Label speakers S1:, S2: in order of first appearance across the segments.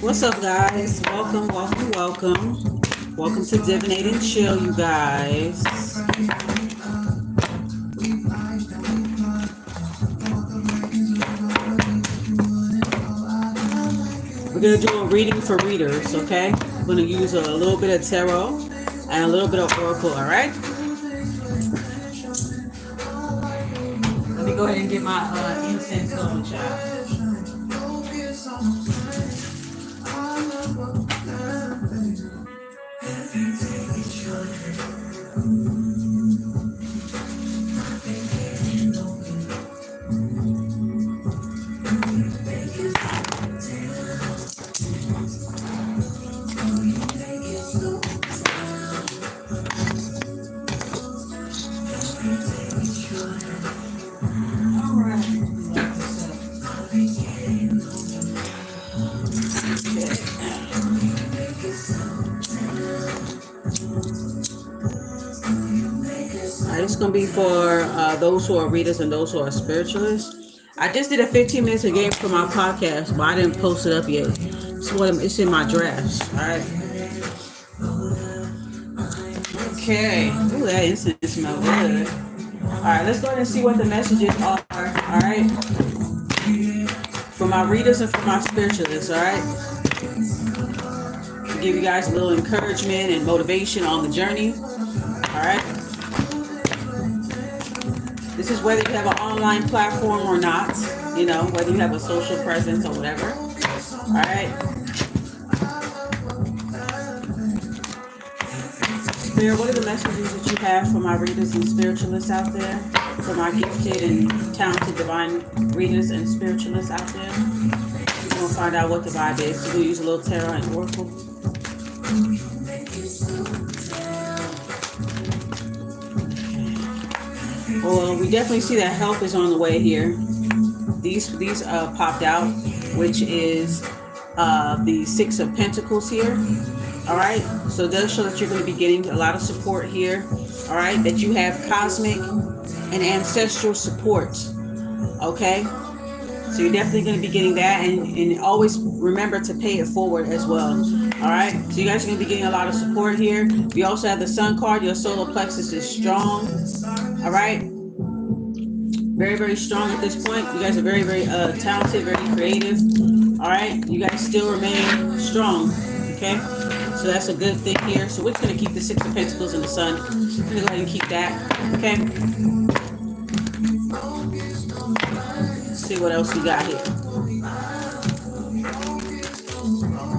S1: What's up, guys? Welcome to Divinate&Chill, you guys. We're going to do a reading for readers, okay? I'm going to use a little bit of tarot and a little bit of oracle, all right? Let me go ahead and get my incense going, child. It's going to be for those who are readers and those who are spiritualists. I just did a 15 minutes a game for my podcast, but I didn't post it up yet. It's in my drafts. All right. Okay. Ooh, that incense smells good. All right, let's go ahead and see what the messages are. All right. For my readers and for my spiritualists. All right. To give you guys a little encouragement and motivation on the journey. All right. This is whether you have an online platform or not, you know, whether you have a social presence or whatever. All right. Spirit, what are the messages that you have for my readers and spiritualists out there? For my gifted and talented divine readers and spiritualists out there? We're going to find out what the vibe is. We're going to use a little tarot and oracle. Well, we definitely see that help is on the way here. These popped out, which is the Six of Pentacles here. All right, so it does show that you're going to be getting a lot of support here. All right, that you have cosmic and ancestral support. Okay, so you're definitely going to be getting that, and always remember to pay it forward as well. All right, so you guys are going to be getting a lot of support here. We also have the Sun card. Your solar plexus is strong. All right, very, very strong at this point. You guys are very, very talented, very creative. All right, you guys still remain strong. Okay, so that's a good thing here. So we're just going to keep the Six of Pentacles and the Sun. We're going to go ahead and keep that. Okay, let's see what else we got here.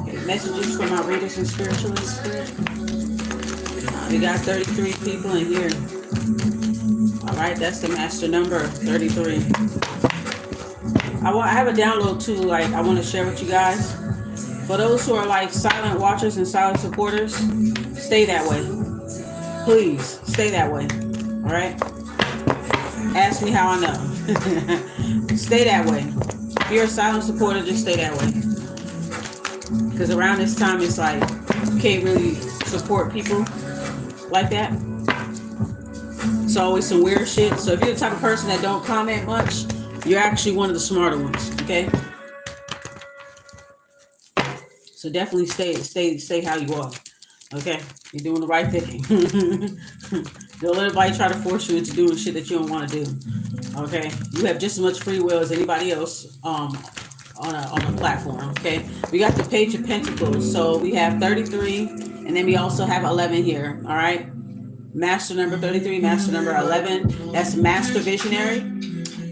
S1: Okay, messages for my readers and spiritualists. We got 33 people in here. All right, that's the master number, 33. I have a download too, like I want to share with you guys. For those who are like silent watchers and silent supporters, stay that way. Please, stay that way. All right? Ask me how I know. Stay that way. If you're a silent supporter, just stay that way. Because around this time, it's like you can't really support people like that. It's always some weird shit. So if you're the type of person that don't comment much, you're actually one of the smarter ones, okay? So definitely stay how you are, okay? You're doing the right thing. Don't let anybody try to force you into doing shit that you don't want to do, okay? You have just as much free will as anybody else on a platform, okay? We got the Page of Pentacles, so we have 33, and then we also have 11 here, all right? Master number 33, master number 11. That's master visionary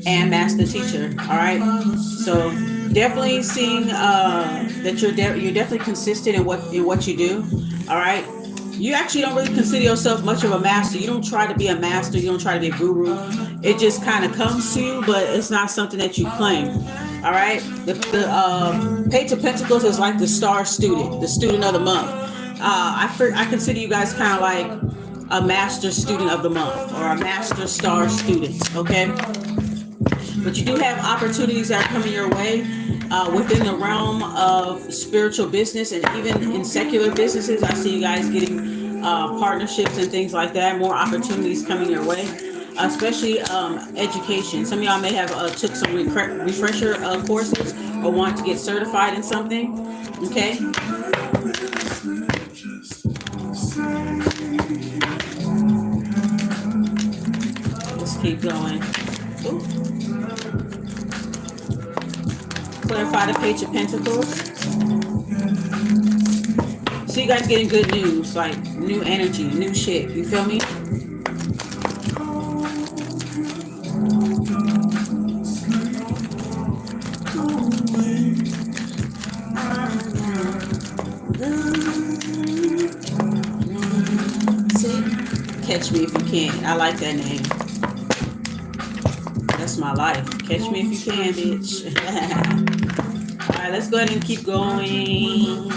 S1: and master teacher. All right. So definitely seeing that you're definitely consistent in what you do. All right. You actually don't really consider yourself much of a master. You don't try to be a master. You don't try to be a guru. It just kind of comes to you, but it's not something that you claim. All right. The Page of Pentacles is like the star student, the student of the month. I consider you guys kind of like a master student of the month or a master star student, okay? But you do have opportunities that are coming your way within the realm of spiritual business and even in secular businesses. I see you guys getting partnerships and things like that, more opportunities coming your way. especially education. Some of y'all may have took some refresher courses or want to get certified in something. Okay. Let's keep going. Ooh. Clarify the Page of Pentacles. So you guys getting good news, like new energy, new shit. You feel me? Catch Me If You Can. I like that name. That's my life. Catch me if you can, bitch. Alright, let's go ahead and keep going.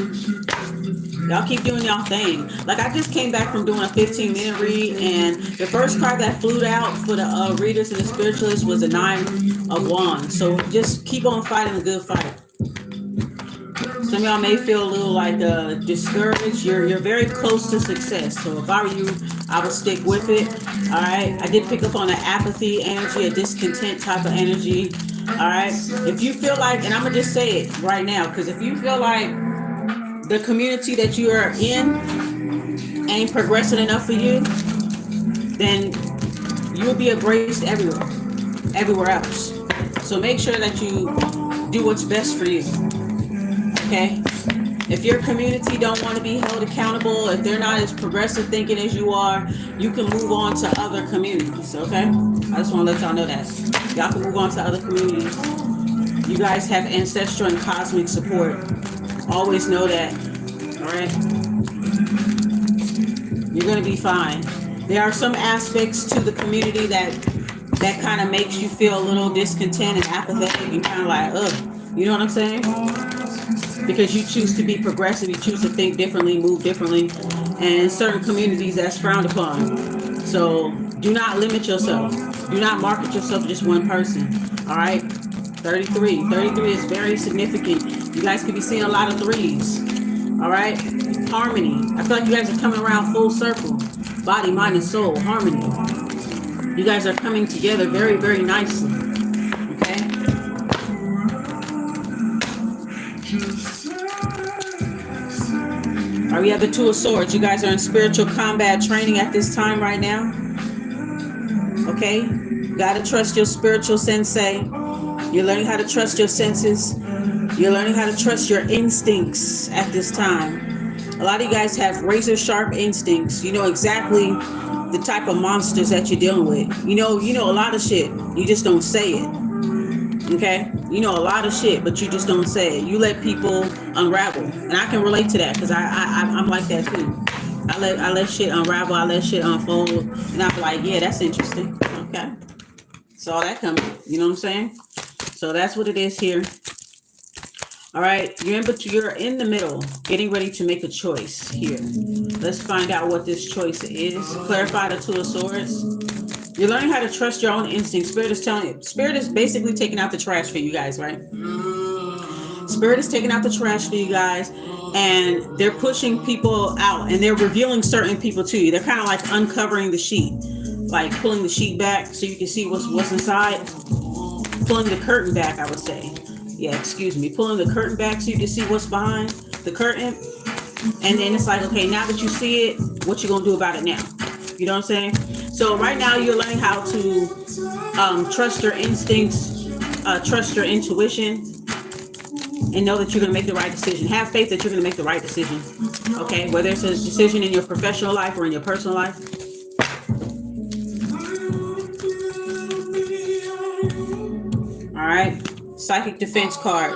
S1: Y'all keep doing y'all thing. Like, I just came back from doing a 15-minute read, and the first card that flew out for the readers and the spiritualists was a 9 of Wands. So just keep on fighting a good fight. Some of y'all may feel a little like discouraged. You're very close to success. So if I were you, I would stick with it. All right. I did pick up on an apathy energy, a discontent type of energy. All right. If you feel like, and I'm going to just say it right now, because if you feel like the community that you are in ain't progressing enough for you, then you will be embraced everywhere else. So make sure that you do what's best for you. Okay? If your community don't want to be held accountable, if they're not as progressive thinking as you are, you can move on to other communities, okay? I just want to let y'all know that. Y'all can move on to other communities. You guys have ancestral and cosmic support. Always know that, all right? You're going to be fine. There are some aspects to the community that kind of makes you feel a little discontent and apathetic and kind of like, ugh, you know what I'm saying? Because you choose to be progressive, you choose to think differently, move differently, and in certain communities that's frowned upon. So do not limit yourself. Do not market yourself to just one person. All right? 33 is very significant. You guys could be seeing a lot of threes. All right? Harmony. I feel like you guys are coming around full circle. Body, mind, and soul. Harmony. You guys are coming together very, very nicely. Okay? All right, we have the Two of Swords. You guys are in spiritual combat training at this time right now. Okay? You gotta trust your spiritual sensei. You're learning how to trust your senses. You're learning how to trust your instincts at this time. A lot of you guys have razor sharp instincts. You know exactly the type of monsters that you're dealing with. You know a lot of shit. You just don't say it. Okay? You know a lot of shit, but you just don't say it. You let people unravel. And I can relate to that because I'm like that too. I let shit unravel. I let shit unfold. And I'm like, yeah, that's interesting. Okay? Saw that coming. You know what I'm saying? So that's what it is here. All right. You're in the middle, getting ready to make a choice here. Let's find out what this choice is. Clarify the Two of Swords. You're learning how to trust your own instincts. Spirit is telling you. Spirit is basically taking out the trash for you guys, right? Spirit is taking out the trash for you guys, and they're pushing people out, and they're revealing certain people to you. They're kind of like uncovering the sheet, like pulling the sheet back so you can see what's inside. Pulling the curtain back, I would say. Yeah, excuse me. Pulling the curtain back so you can see what's behind the curtain. And then it's like, okay, now that you see it, what you gonna do about it now? You know what I'm saying? So right now you're learning how to trust your instincts, trust your intuition, and know that you're gonna make the right decision. Have faith that you're gonna make the right decision. Okay, whether it's a decision in your professional life or in your personal life. All right, psychic defense card.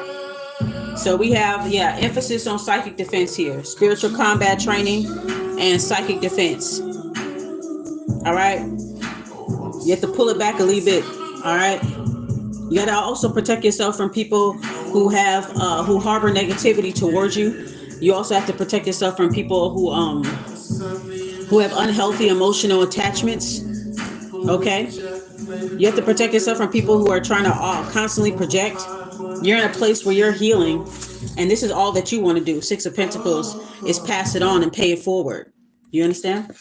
S1: So we have, emphasis on psychic defense here. Spiritual combat training and psychic defense. All right. You have to pull it back a little bit. All right. You got to also protect yourself from people who have, who harbor negativity towards you. You also have to protect yourself from people who have unhealthy emotional attachments. Okay. You have to protect yourself from people who are trying to constantly project. You're in a place where you're healing, and this is all that you want to do. 6 of Pentacles is pass it on and pay it forward. You understand?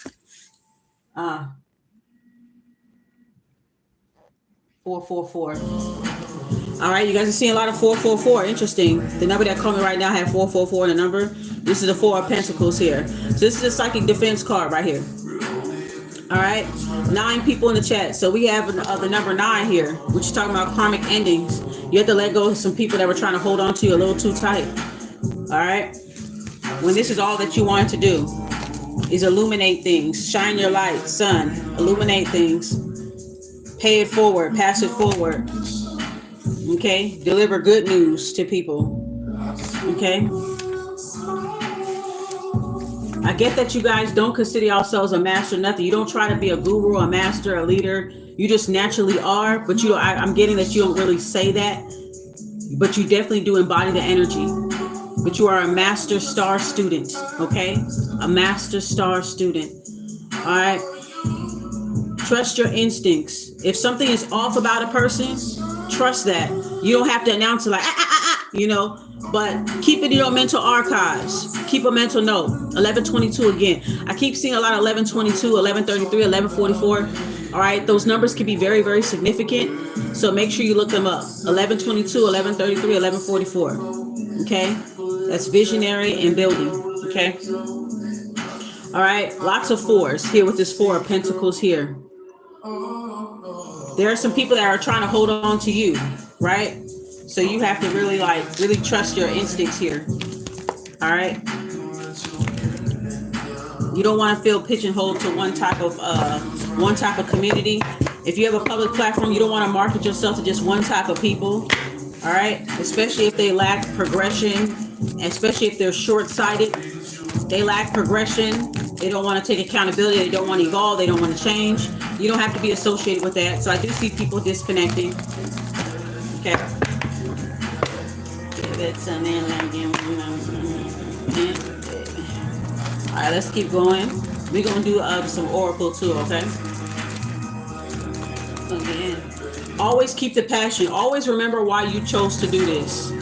S1: 444. All right, you guys are seeing a lot of 444. Interesting. The number that called me right now had 444 in the number. This is the Four of Pentacles here. So this is a psychic defense card right here. All right, 9 people in the chat. So we have the number 9 here, which is talking about karmic endings. You have to let go of some people that were trying to hold on to you a little too tight. All right, when this is all that you wanted to do is illuminate things, shine your light, sun, illuminate things, pay it forward, pass it forward. Okay, deliver good news to people. Okay, I get that you guys don't consider yourselves a master, nothing. You don't try to be a guru, a master, a leader. You just naturally are, but you. I'm getting that you don't really say that, but you definitely do embody the energy. But you are a master star student, okay? A master star student. All right. Trust your instincts. If something is off about a person, trust that. You don't have to announce it like, you know, but keep it in your mental archives. Keep a mental note. 1122 again. I keep seeing a lot of 1122, 1133, 1144. All right. Those numbers can be very, very significant. So make sure you look them up. 1122, 1133, 1144. Okay. That's visionary and building. Okay. All right. Lots of 4s here with this 4 of Pentacles here. There are some people that are trying to hold on to you, right? So you have to really trust your instincts here. All right. You don't want to feel pigeonholed to one type of community. If you have a public platform, you don't want to market yourself to just one type of people. All right. Especially if they lack progression, especially if they're short-sighted. They lack progression. They don't want to take accountability. They don't want to evolve. They don't want to change. You don't have to be associated with that. So I do see people disconnecting. Okay. All right, let's keep going. We're going to do some oracle too, okay? Again, always keep the passion. Always remember why you chose to do this.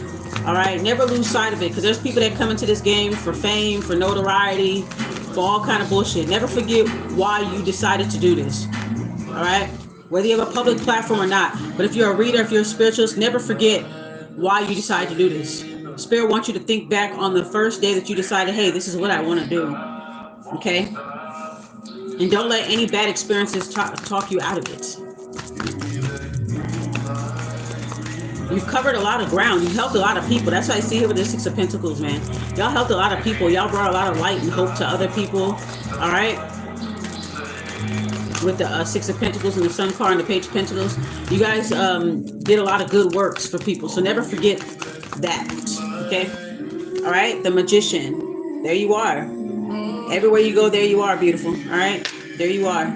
S1: All right, never lose sight of it, because there's people that come into this game for fame, for notoriety, for all kind of bullshit. Never forget why you decided to do this. All right, whether you have a public platform or not. But if you're a reader, if you're a spiritualist, never forget why you decided to do this. Spirit wants you to think back on the first day that you decided, hey, this is what I want to do. Okay, and don't let any bad experiences talk you out of it. You've covered a lot of ground. You've helped a lot of people. That's what I see here with the 6 of Pentacles, man. Y'all helped a lot of people. Y'all brought a lot of light and hope to other people. All right. With the 6 of Pentacles and the Sun card and the Page of Pentacles, you guys did a lot of good works for people. So never forget that. Okay. All right. The Magician. There you are. Everywhere you go, there you are, beautiful. All right. There you are.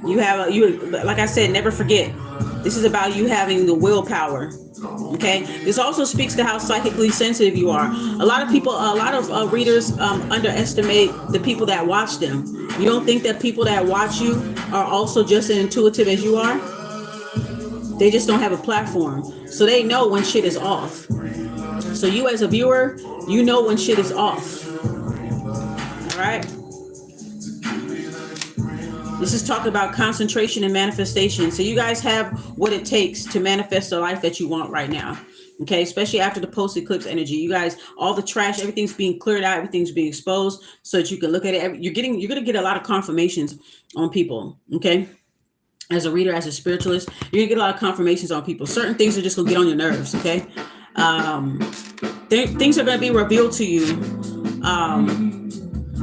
S1: You have like I said, never forget. This is about you having the willpower. Okay. This also speaks to how psychically sensitive you are. A lot of people, a lot of readers underestimate the people that watch them. You don't think that people that watch you are also just as intuitive as you are? They just don't have a platform. So they know when shit is off. So you as a viewer, you know when shit is off. All right. This is talking about concentration and manifestation. So you guys have what it takes to manifest the life that you want right now. Okay, especially after the post-eclipse energy. You guys, all the trash, everything's being cleared out, everything's being exposed so that you can look at it. You're going to get a lot of confirmations on people. Okay. As a reader, as a spiritualist, you're going to get a lot of confirmations on people. Certain things are just going to get on your nerves. Okay. Things are going to be revealed to you.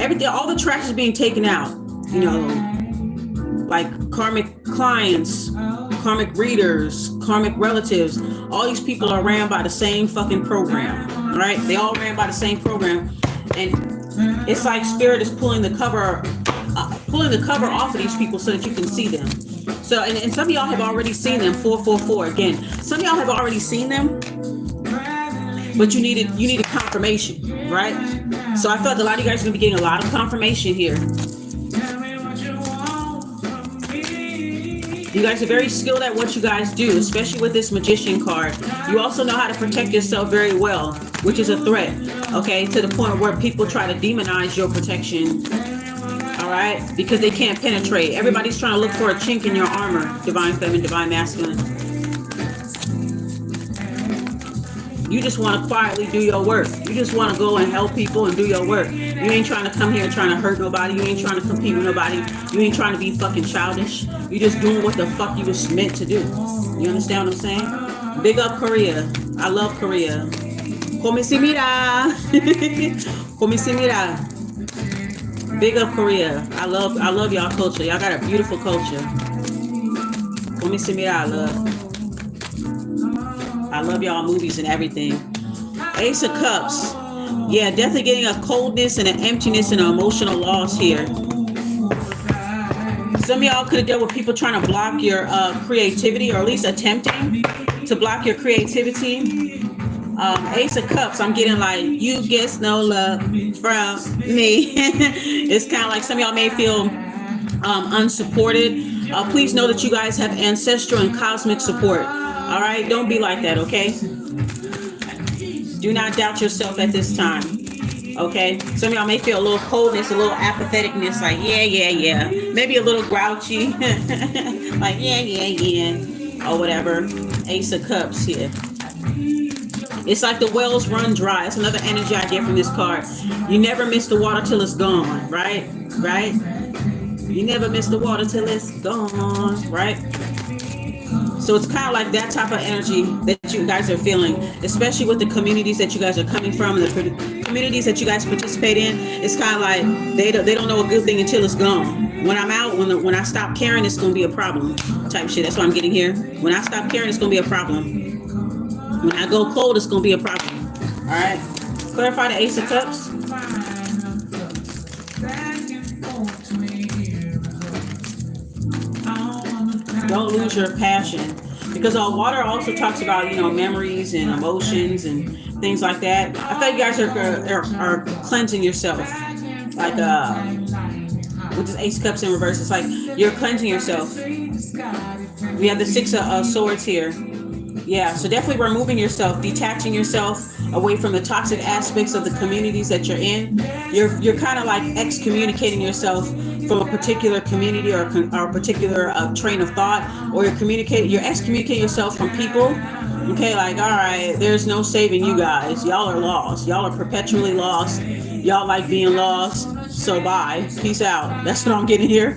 S1: Everything, all the trash is being taken out, you know, like karmic clients, karmic readers, karmic relatives. All these people are ran by the same fucking program, right? They all ran by the same program. And it's like Spirit is pulling the cover off of these people so that you can see them. So, and some of y'all have already seen them, 444 again. Some of y'all have already seen them, but you needed confirmation, right? So I felt a lot of you guys are going to be getting a lot of confirmation here. You guys are very skilled at what you guys do, especially with this Magician card. You also know how to protect yourself very well, which is a threat, okay, to the point where people try to demonize your protection. All right? Because they can't penetrate. Everybody's trying to look for a chink in your armor, divine feminine, divine masculine. You just want to quietly do your work. You just want to go and help people and do your work. You ain't trying to come here trying to hurt nobody. You ain't trying to compete with nobody. You ain't trying to be fucking childish. You just doing what the fuck you was meant to do. You understand what I'm saying? Big up Korea. I love Korea. Como se mira. Como se mira. Big up Korea. I love y'all culture. Y'all got a beautiful culture. Como se mira, I love y'all movies and everything. Ace of Cups. Yeah, definitely getting a coldness and an emptiness and an emotional loss here. Some of y'all could have dealt with people trying to block your creativity, or at least attempting to block your creativity. Ace of Cups, I'm getting like, you get no love from me. It's kind of like some of y'all may feel unsupported. Please know that you guys have ancestral and cosmic support. All right, don't be like that, okay? Do not doubt yourself at this time, okay? Some of y'all may feel a little coldness, a little apatheticness, like, yeah. Maybe a little grouchy, like, yeah, or whatever. Ace of Cups here. It's like the wells run dry. That's another energy I get from this card. You never miss the water till it's gone, right? Right? You never miss the water till it's gone, right? So it's kind of like that type of energy that you guys are feeling, especially with the communities that you guys are coming from and the communities that you guys participate in. It's kind of like they don't know a good thing until it's gone. When I'm out, when I stop caring, it's going to be a problem type shit. That's what I'm getting here. When I stop caring, it's going to be a problem. When I go cold, it's going to be a problem. All right. Clarify the Ace of Cups. Don't lose your passion, because water also talks about, memories and emotions and things like that. I thought you guys are cleansing yourself, like with this Ace of Cups in reverse. It's like you're cleansing yourself. We have the Six of Swords here. Yeah, so definitely removing yourself, detaching yourself away from the toxic aspects of the communities that you're in. You're kind of like excommunicating yourself from a particular community or a particular train of thought, or you're excommunicating yourself from people. Okay, like, all right, there's no saving you guys. Y'all are lost. Y'all are perpetually lost. Y'all like being lost. So bye. Peace out. That's what I'm getting here.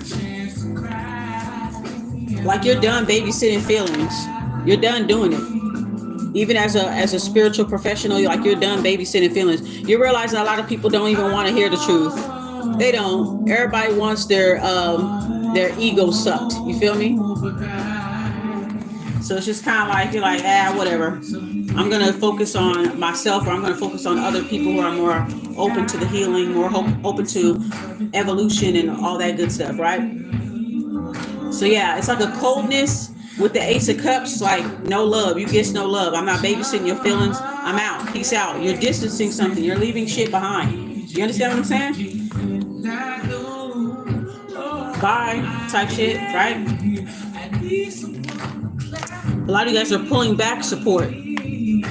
S1: Like you're done babysitting feelings. You're done doing it. Even as a spiritual professional, you're done babysitting feelings. You're realizing a lot of people don't even want to hear the truth. They don't. Everybody wants their ego sucked. You feel me? So it's just kind of like, you're like, whatever. I'm going to focus on myself, or I'm going to focus on other people who are more open to the healing, more open to evolution and all that good stuff, right? So yeah, it's like a coldness. With the Ace of Cups, like, no love. You get no love. I'm not babysitting your feelings. I'm out. Peace out. You're distancing something. You're leaving shit behind. You understand what I'm saying? Bye type shit, right? A lot of you guys are pulling back support. A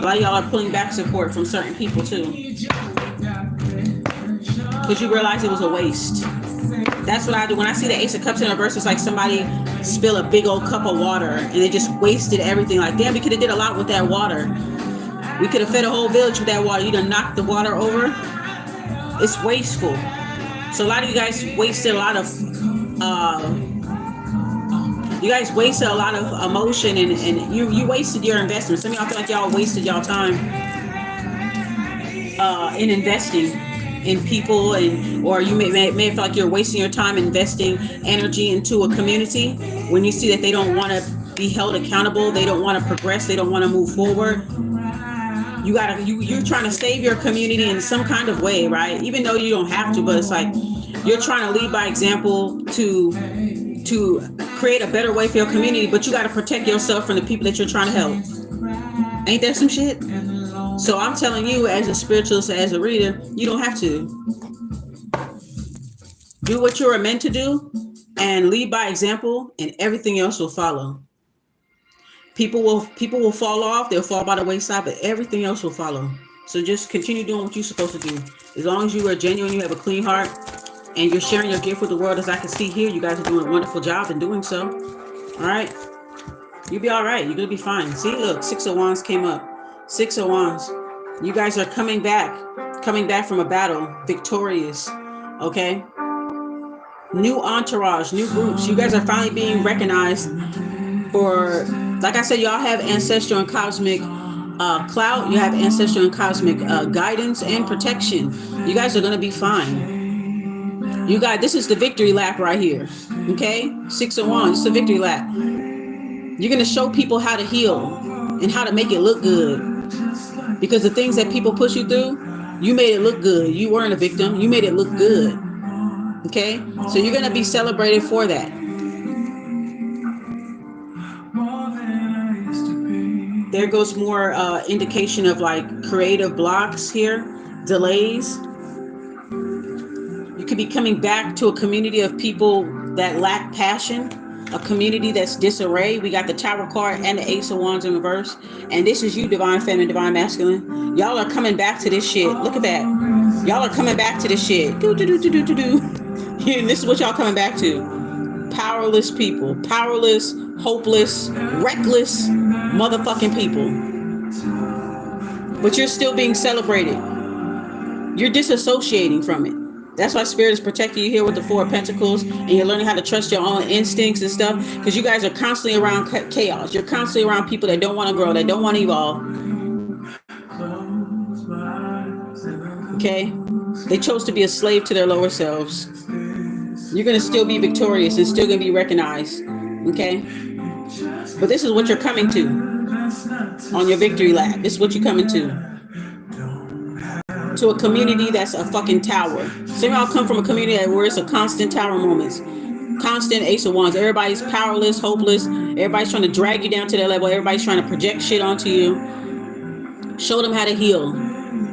S1: lot of y'all are pulling back support from certain people too, because you realize it was a waste. That's what I do. When I see the Ace of Cups in reverse, it's like somebody spill a big old cup of water and they just wasted everything. Like, damn, we could have did a lot with that water. We could have fed a whole village with that water. You done knocked the water over. It's wasteful. So a lot of you guys wasted a lot of emotion, and you wasted your investment. Some of y'all feel like y'all wasted y'all time in investing in people, or you may feel like you're wasting your time investing energy into a community when you see that they don't want to be held accountable, they don't want to progress, they don't want to move forward. You're trying to save your community in some kind of way, right? Even though you don't have to, but it's like you're trying to lead by example to create a better way for your community, but you got to protect yourself from the people that you're trying to help. Ain't that some shit? So I'm telling you, as a spiritualist, as a reader, you don't have to. Do what you're meant to do and lead by example, and everything else will follow. People will fall off, they'll fall by the wayside, but everything else will follow. So just continue doing what you're supposed to do. As long as you are genuine, you have a clean heart, and you're sharing your gift with the world. As I can see here, you guys are doing a wonderful job in doing so. All right. You'll be all right. You're going to be fine. See, look, 6 of Wands came up. 6 of Wands. You guys are coming back from a battle, victorious. Okay. New entourage, new groups. You guys are finally being recognized for, like I said, y'all have ancestral and cosmic clout. You have ancestral and cosmic guidance and protection. You guys are going to be fine. You guys, this is the victory lap right here. Okay? 6 of Wands, it's a victory lap. You're going to show people how to heal and how to make it look good. Because the things that people push you through, you made it look good. You weren't a victim. You made it look good. Okay? So you're going to be celebrated for that. There goes more indication of like creative blocks here, delays. You could be coming back to a community of people that lack passion, a community that's disarray. We got the Tower card and the Ace of Wands in reverse. And this is you, Divine Feminine, Divine Masculine. Y'all are coming back to this shit. Look at that. Y'all are coming back to this shit. And this is what y'all coming back to. Powerless people. Powerless, hopeless, reckless motherfucking people. But you're still being celebrated. You're disassociating from it. That's why Spirit is protecting you here with the 4 of Pentacles, and you're learning how to trust your own instincts and stuff, because you guys are constantly around chaos. You're constantly around people that don't want to grow, that don't want to evolve. Okay? They chose to be a slave to their lower selves. You're going to still be victorious and still going to be recognized. Okay? But this is what you're coming to on your victory lap. This is what you're coming to a community that's a fucking tower. Some of y'all come from a community where it's a constant tower moments. Constant Ace of Wands. Everybody's powerless, hopeless. Everybody's trying to drag you down to their level. Everybody's trying to project shit onto you. Show them how to heal,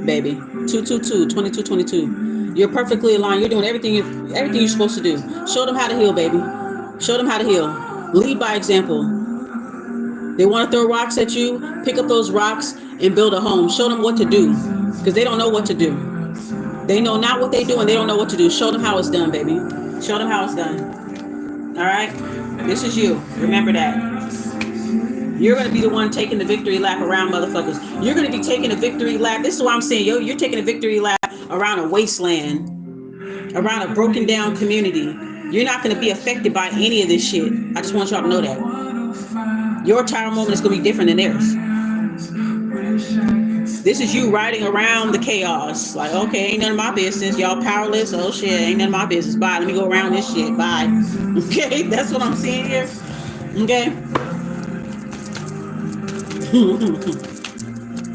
S1: baby. 222, 2222. You're perfectly aligned. You're doing everything you're supposed to do. Show them how to heal, baby. Show them how to heal. Lead by example. They want to throw rocks at you. Pick up those rocks and build a home. Show them what to do. Because they don't know what to do. They know not what they do and they don't know what to do. Show them how it's done, baby. Show them how it's done. All right? This is you. Remember that. You're going to be the one taking the victory lap around motherfuckers. You're going to be taking a victory lap. This is what I'm saying. Yo, you're taking a victory lap around a wasteland. Around a broken down community. You're not going to be affected by any of this shit. I just want y'all to know that. Your tower moment is going to be different than theirs. This is you riding around the chaos. Like, okay, ain't none of my business. Y'all powerless. Oh shit, ain't none of my business. Bye. Let me go around this shit. Bye. Okay, that's what I'm seeing here. Okay.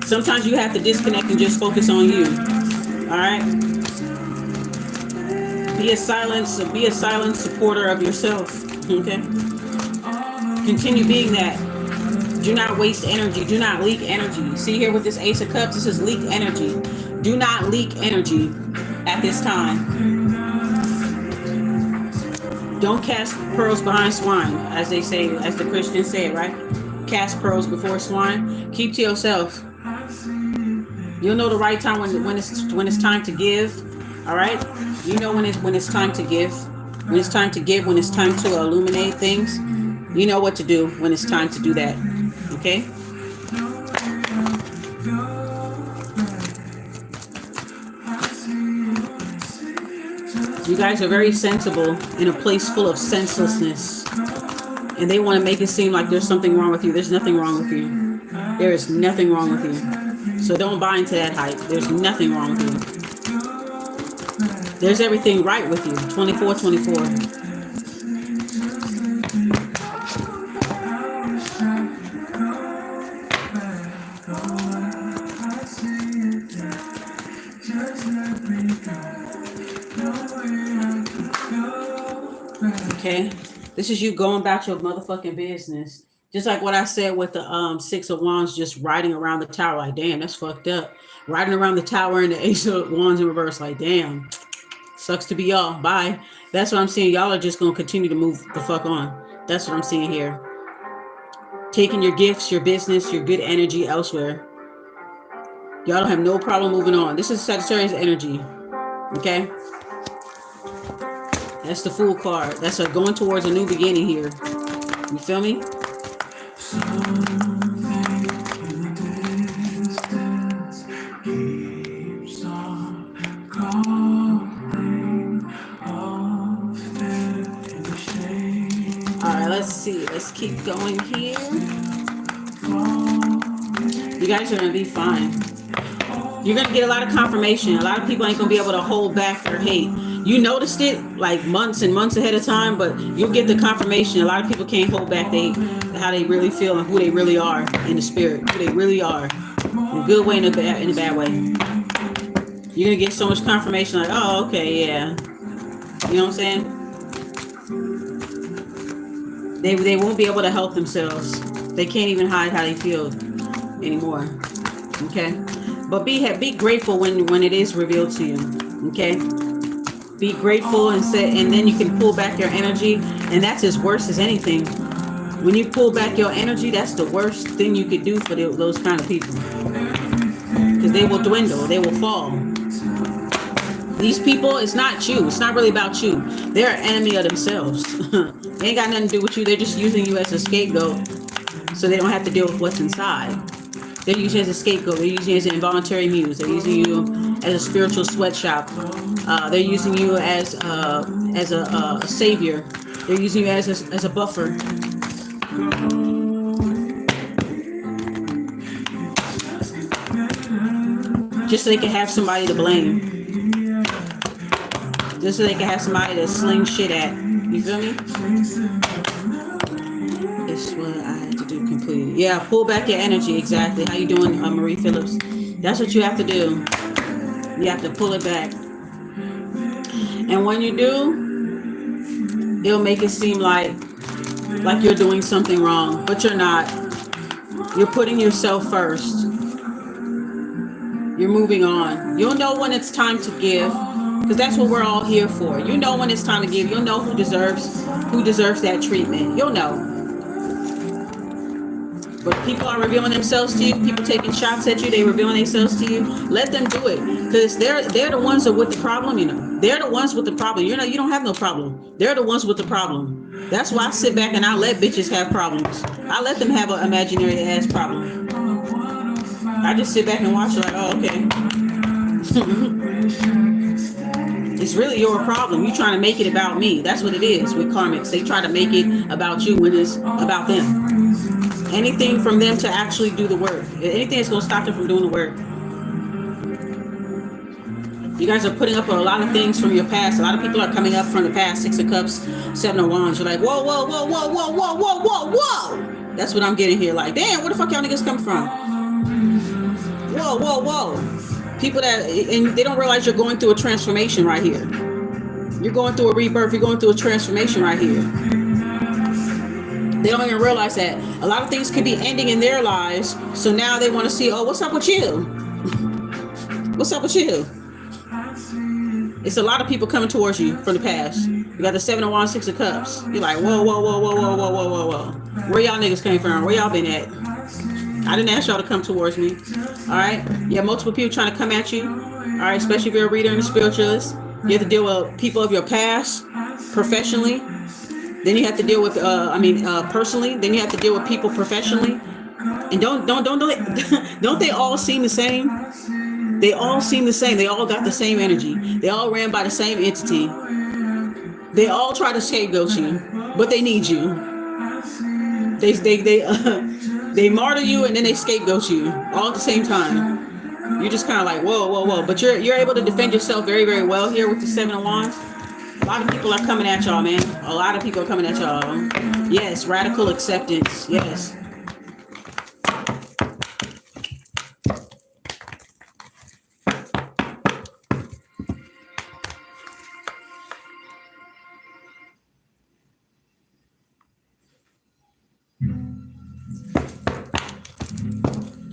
S1: Sometimes you have to disconnect and just focus on you. All right. Be a silent supporter of yourself. Okay. Continue being that. Do not waste energy. Do not leak energy. See here with this Ace of Cups, this is leak energy. Do not leak energy at this time. Don't cast pearls behind swine, as they say, as the Christians say, right? Cast pearls before swine. Keep to yourself. You'll know the right time when it's time to give. All right? You know when it's time to give. When it's time to give, when it's time to illuminate things. You know what to do when it's time to do that. Okay? You guys are very sensible in a place full of senselessness. And they want to make it seem like there's something wrong with you. There's nothing wrong with you. There is nothing wrong with you. So don't buy into that hype. There's nothing wrong with you. There's everything right with you. 24/24. Okay, this is you going about your motherfucking business. Just like what I said with the 6 of Wands, just riding around the tower. Like, damn, that's fucked up. Riding around the tower and the Ace of Wands in reverse. Like, damn, sucks to be y'all. Bye. That's what I'm seeing. Y'all are just going to continue to move the fuck on. That's what I'm seeing here. Taking your gifts, your business, your good energy elsewhere. Y'all don't have no problem moving on. This is Sagittarius energy. Okay? That's the Fool card. That's a going towards a new beginning here. You feel me? Alright, let's see. Let's keep going here. You guys are going to be fine. You're going to get a lot of confirmation. A lot of people ain't going to be able to hold back their hate. You noticed it like months and months ahead of time, but you'll get the confirmation. A lot of people can't hold back how they really feel and who they really are in the spirit, who they really are, in a good way and in a bad way. You're going to get so much confirmation like, oh, okay, yeah. You know what I'm saying? They won't be able to help themselves. They can't even hide how they feel anymore. Okay? But be grateful when it is revealed to you. Okay? Be grateful and then you can pull back your energy, and that's as worse as anything. When you pull back your energy, that's the worst thing you could do for those kind of people. Because they will dwindle, they will fall. These people, it's not you. It's not really about you. They're an enemy of themselves. They ain't got nothing to do with you. They're just using you as a scapegoat so they don't have to deal with what's inside. They're using you as a scapegoat. They're using you as an involuntary muse. They're using you as a spiritual sweatshop. They're using you as a savior. They're using you as a buffer. Just so they can have somebody to blame. Just so they can have somebody to sling shit at. You feel me? It's what I had to do completely. Yeah, pull back your energy. Exactly. How you doing, Marie Phillips? That's what you have to do. You have to pull it back. And when you do, it'll make it seem like you're doing something wrong, but you're not. You're putting yourself first. You're moving on. You'll know when it's time to give, because that's what we're all here for. You know when it's time to give. You'll know who deserves that treatment. You'll know. But people are revealing themselves to you. People taking shots at you. They revealing themselves to you. Let them do it, because they're the ones that are with the problem. You know, they're the ones with the problem. You don't have no problem. They're the ones with the problem. That's why I sit back and I let bitches have problems. I let them have an imaginary ass problem. I just sit back and watch like, oh, okay. It's really your problem. You trying to make it about me. That's what it is with karmics. They try to make it about you when it's about them. Anything from them to actually do the work. Anything that's going to stop them from doing the work. You guys are putting up a lot of things from your past. A lot of people are coming up from the past. 6 of Cups, 7 of Wands. You're like, whoa, whoa, whoa, whoa, whoa, whoa, whoa, whoa, whoa. That's what I'm getting here. Like, damn, where the fuck y'all niggas come from? Whoa, whoa, whoa. People and they don't realize you're going through a transformation right here. You're going through a rebirth. You're going through a transformation right here. They don't even realize that a lot of things could be ending in their lives. So now they want to see, oh, what's up with you? What's up with you? It's a lot of people coming towards you from the past. You got the 7 of Wands, 6 of Cups. You're like, whoa, whoa, whoa, whoa, whoa, whoa, whoa, whoa, whoa. Where y'all niggas came from? Where y'all been at? I didn't ask y'all to come towards me. All right. You have multiple people trying to come at you. All right. Especially if you're a reader and a spiritualist. You have to deal with people of your past professionally. Then you have to deal with, personally. Then you have to deal with people professionally. And don't they all seem the same? They all seem the same. They all got the same energy. They all ran by the same entity. They all try to scapegoat you, but they need you. They martyr you and then they scapegoat you all at the same time. You're just kind of like, whoa, whoa, whoa. But you're able to defend yourself very, very well here with the 7 of Wands. A lot of people are coming at y'all, man. A lot of people are coming at y'all. Yes, radical acceptance. Yes.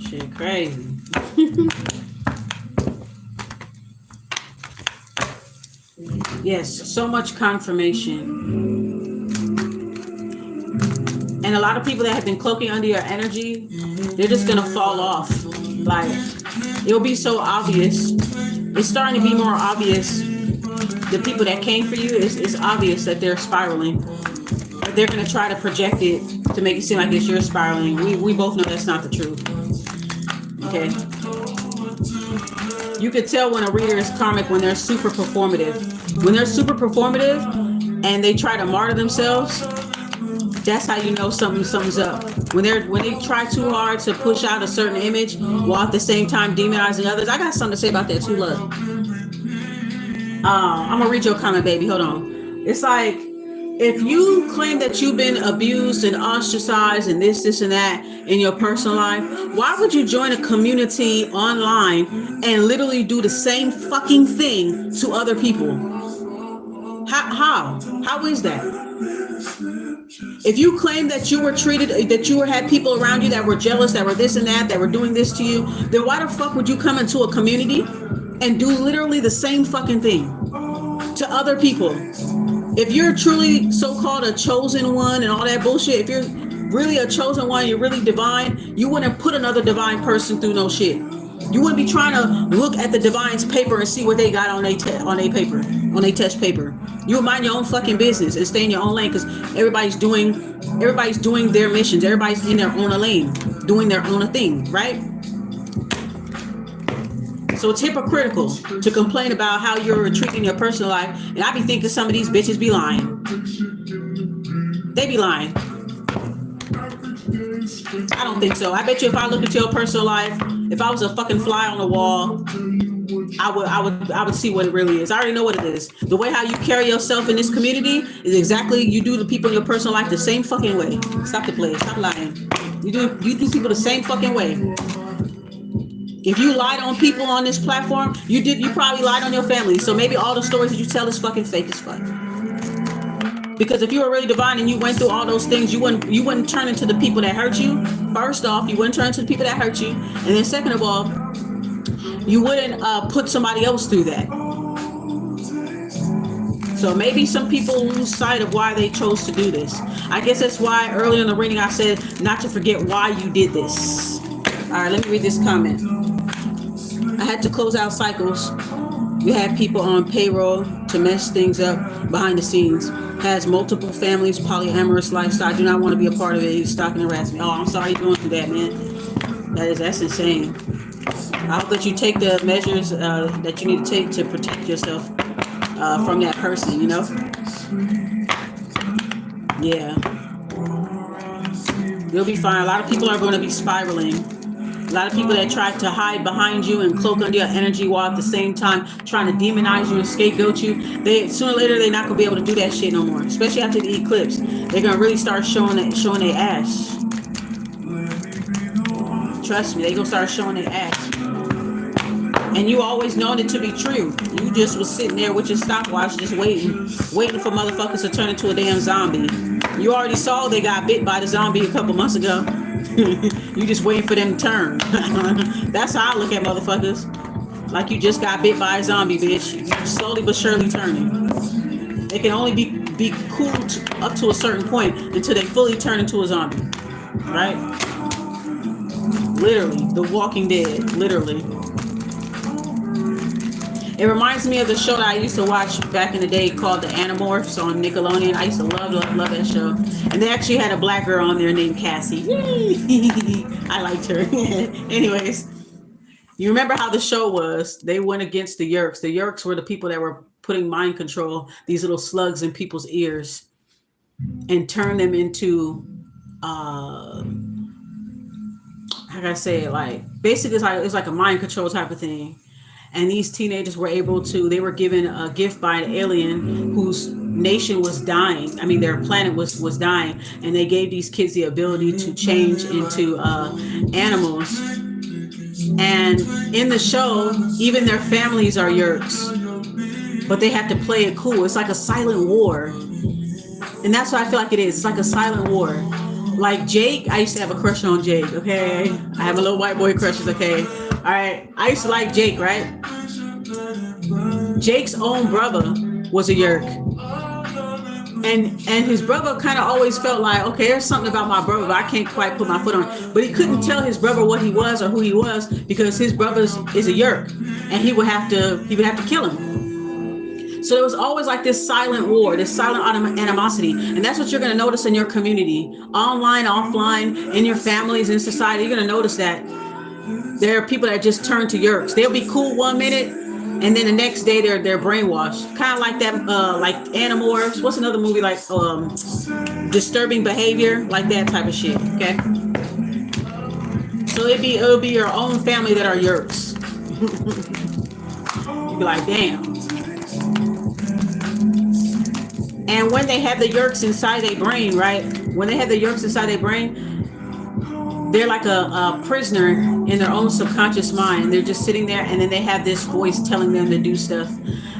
S1: Shit crazy. Yes, so much confirmation. And a lot of people that have been cloaking under your energy, they're just gonna fall off. Like, it'll be so obvious. It's starting to be more obvious the people that came for you, it's obvious that they're spiraling. They're going to try to project it to make it seem like it's you're spiraling. We both know that's not the truth. Okay? You could tell when a reader is karmic when they're super performative. When they're super performative and they try to martyr themselves, that's how you know something's up. When they try too hard to push out a certain image while at the same time demonizing others. I got something to say about that too, love. I'm gonna read your comment, baby. Hold on. It's like, if you claim that you've been abused and ostracized and this and that in your personal life, why would you join a community online and literally do the same fucking thing to other people? How is that? If you claim that you were treated, that you had people around you that were jealous, that were this and that were doing this to you, then why the fuck would you come into a community and do literally the same fucking thing to other people? If you're truly so-called a chosen one and all that bullshit, if you're really a chosen one, you're really divine, you wouldn't put another divine person through no shit. You wouldn't be trying to look at the divine's paper and see what they got on their paper, on their test paper. You would mind your own fucking business and stay in your own lane, because everybody's doing their missions. Everybody's in their own lane, doing their own thing, right? So it's hypocritical to complain about how you're treating your personal life. And I be thinking some of these bitches be lying. They be lying. I don't think so. I bet you if I look at your personal life, if I was a fucking fly on the wall, I would see what it really is. I already know what it is. The way how you carry yourself in this community is exactly, you do the people in your personal life the same fucking way. Stop the play. Stop lying. You do people the same fucking way. If you lied on people on this platform, you probably lied on your family. So maybe all the stories that you tell is fucking fake as fuck. Because if you were really divine and you went through all those things, you wouldn't turn into the people that hurt you. First off, you wouldn't turn into the people that hurt you. And then second of all, you wouldn't put somebody else through that. So maybe some people lose sight of why they chose to do this. I guess that's why earlier in the reading I said not to forget why you did this. All right, let me read this comment. I had to close out cycles. We had people on payroll to mess things up behind the scenes. Has multiple families, polyamorous lifestyle. I do not want to be a part of it. He's stalking and harassing me. Oh, I'm sorry you're going through that, man. That's insane. I hope that you take the measures that you need to take to protect yourself from that person, you know? Yeah. You'll be fine. A lot of people are going to be spiraling. A lot of people that try to hide behind you and cloak under your energy while at the same time trying to demonize you and scapegoat you, sooner or later they're not gonna be able to do that shit no more. Especially after the eclipse, they're gonna really start showing their ass. Trust me, they gonna start showing their ass. And you always known it to be true. You just was sitting there with your stopwatch, just waiting for motherfuckers to turn into a damn zombie. You already saw they got bit by the zombie a couple months ago. You just waiting for them to turn. That's how I look at motherfuckers. Like you just got bit by a zombie, bitch. You're slowly but surely turning. They can only be cool up to a certain point until they fully turn into a zombie. Right? Literally. The Walking Dead. Literally. It reminds me of the show that I used to watch back in the day called The Animorphs on Nickelodeon. I used to love that show. And they actually had a black girl on there named Cassie. I liked her. Anyways, you remember how the show was? They went against the Yerks. The Yerks were the people that were putting mind control, these little slugs in people's ears, and turn them into, how can I say it? Like, basically it's like a mind control type of thing. And these teenagers were they were given a gift by an alien whose nation was dying. I mean, their planet was dying. And they gave these kids the ability to change into animals. And in the show, even their families are Yerks. But they have to play it cool. It's like a silent war. And that's what I feel like it is. It's like a silent war. Like Jake, I used to have a crush on Jake, okay? I have a little white boy crushes, okay? All right, I used to like Jake, right? Jake's own brother was a Yerk. And his brother kind of always felt like, okay, there's something about my brother, but I can't quite put my foot on it. But he couldn't tell his brother what he was or who he was because his brother is a Yerk. And he would have to kill him. So there was always like this silent war, this silent animosity. And that's what you're going to notice in your community, online, offline, in your families, in society. You're going to notice that there are people that just turn to yerks. They'll be cool 1 minute, and then the next day they're brainwashed. Kind of like that, like Animorphs. What's another movie like Disturbing Behavior, like that type of shit. Okay. So it'll be your own family that are yerks. You'd be like, damn. And when they have the yerks inside their brain, right? When they have the yerks inside their brain, they're like a prisoner in their own subconscious mind. They're just sitting there, and then they have this voice telling them to do stuff.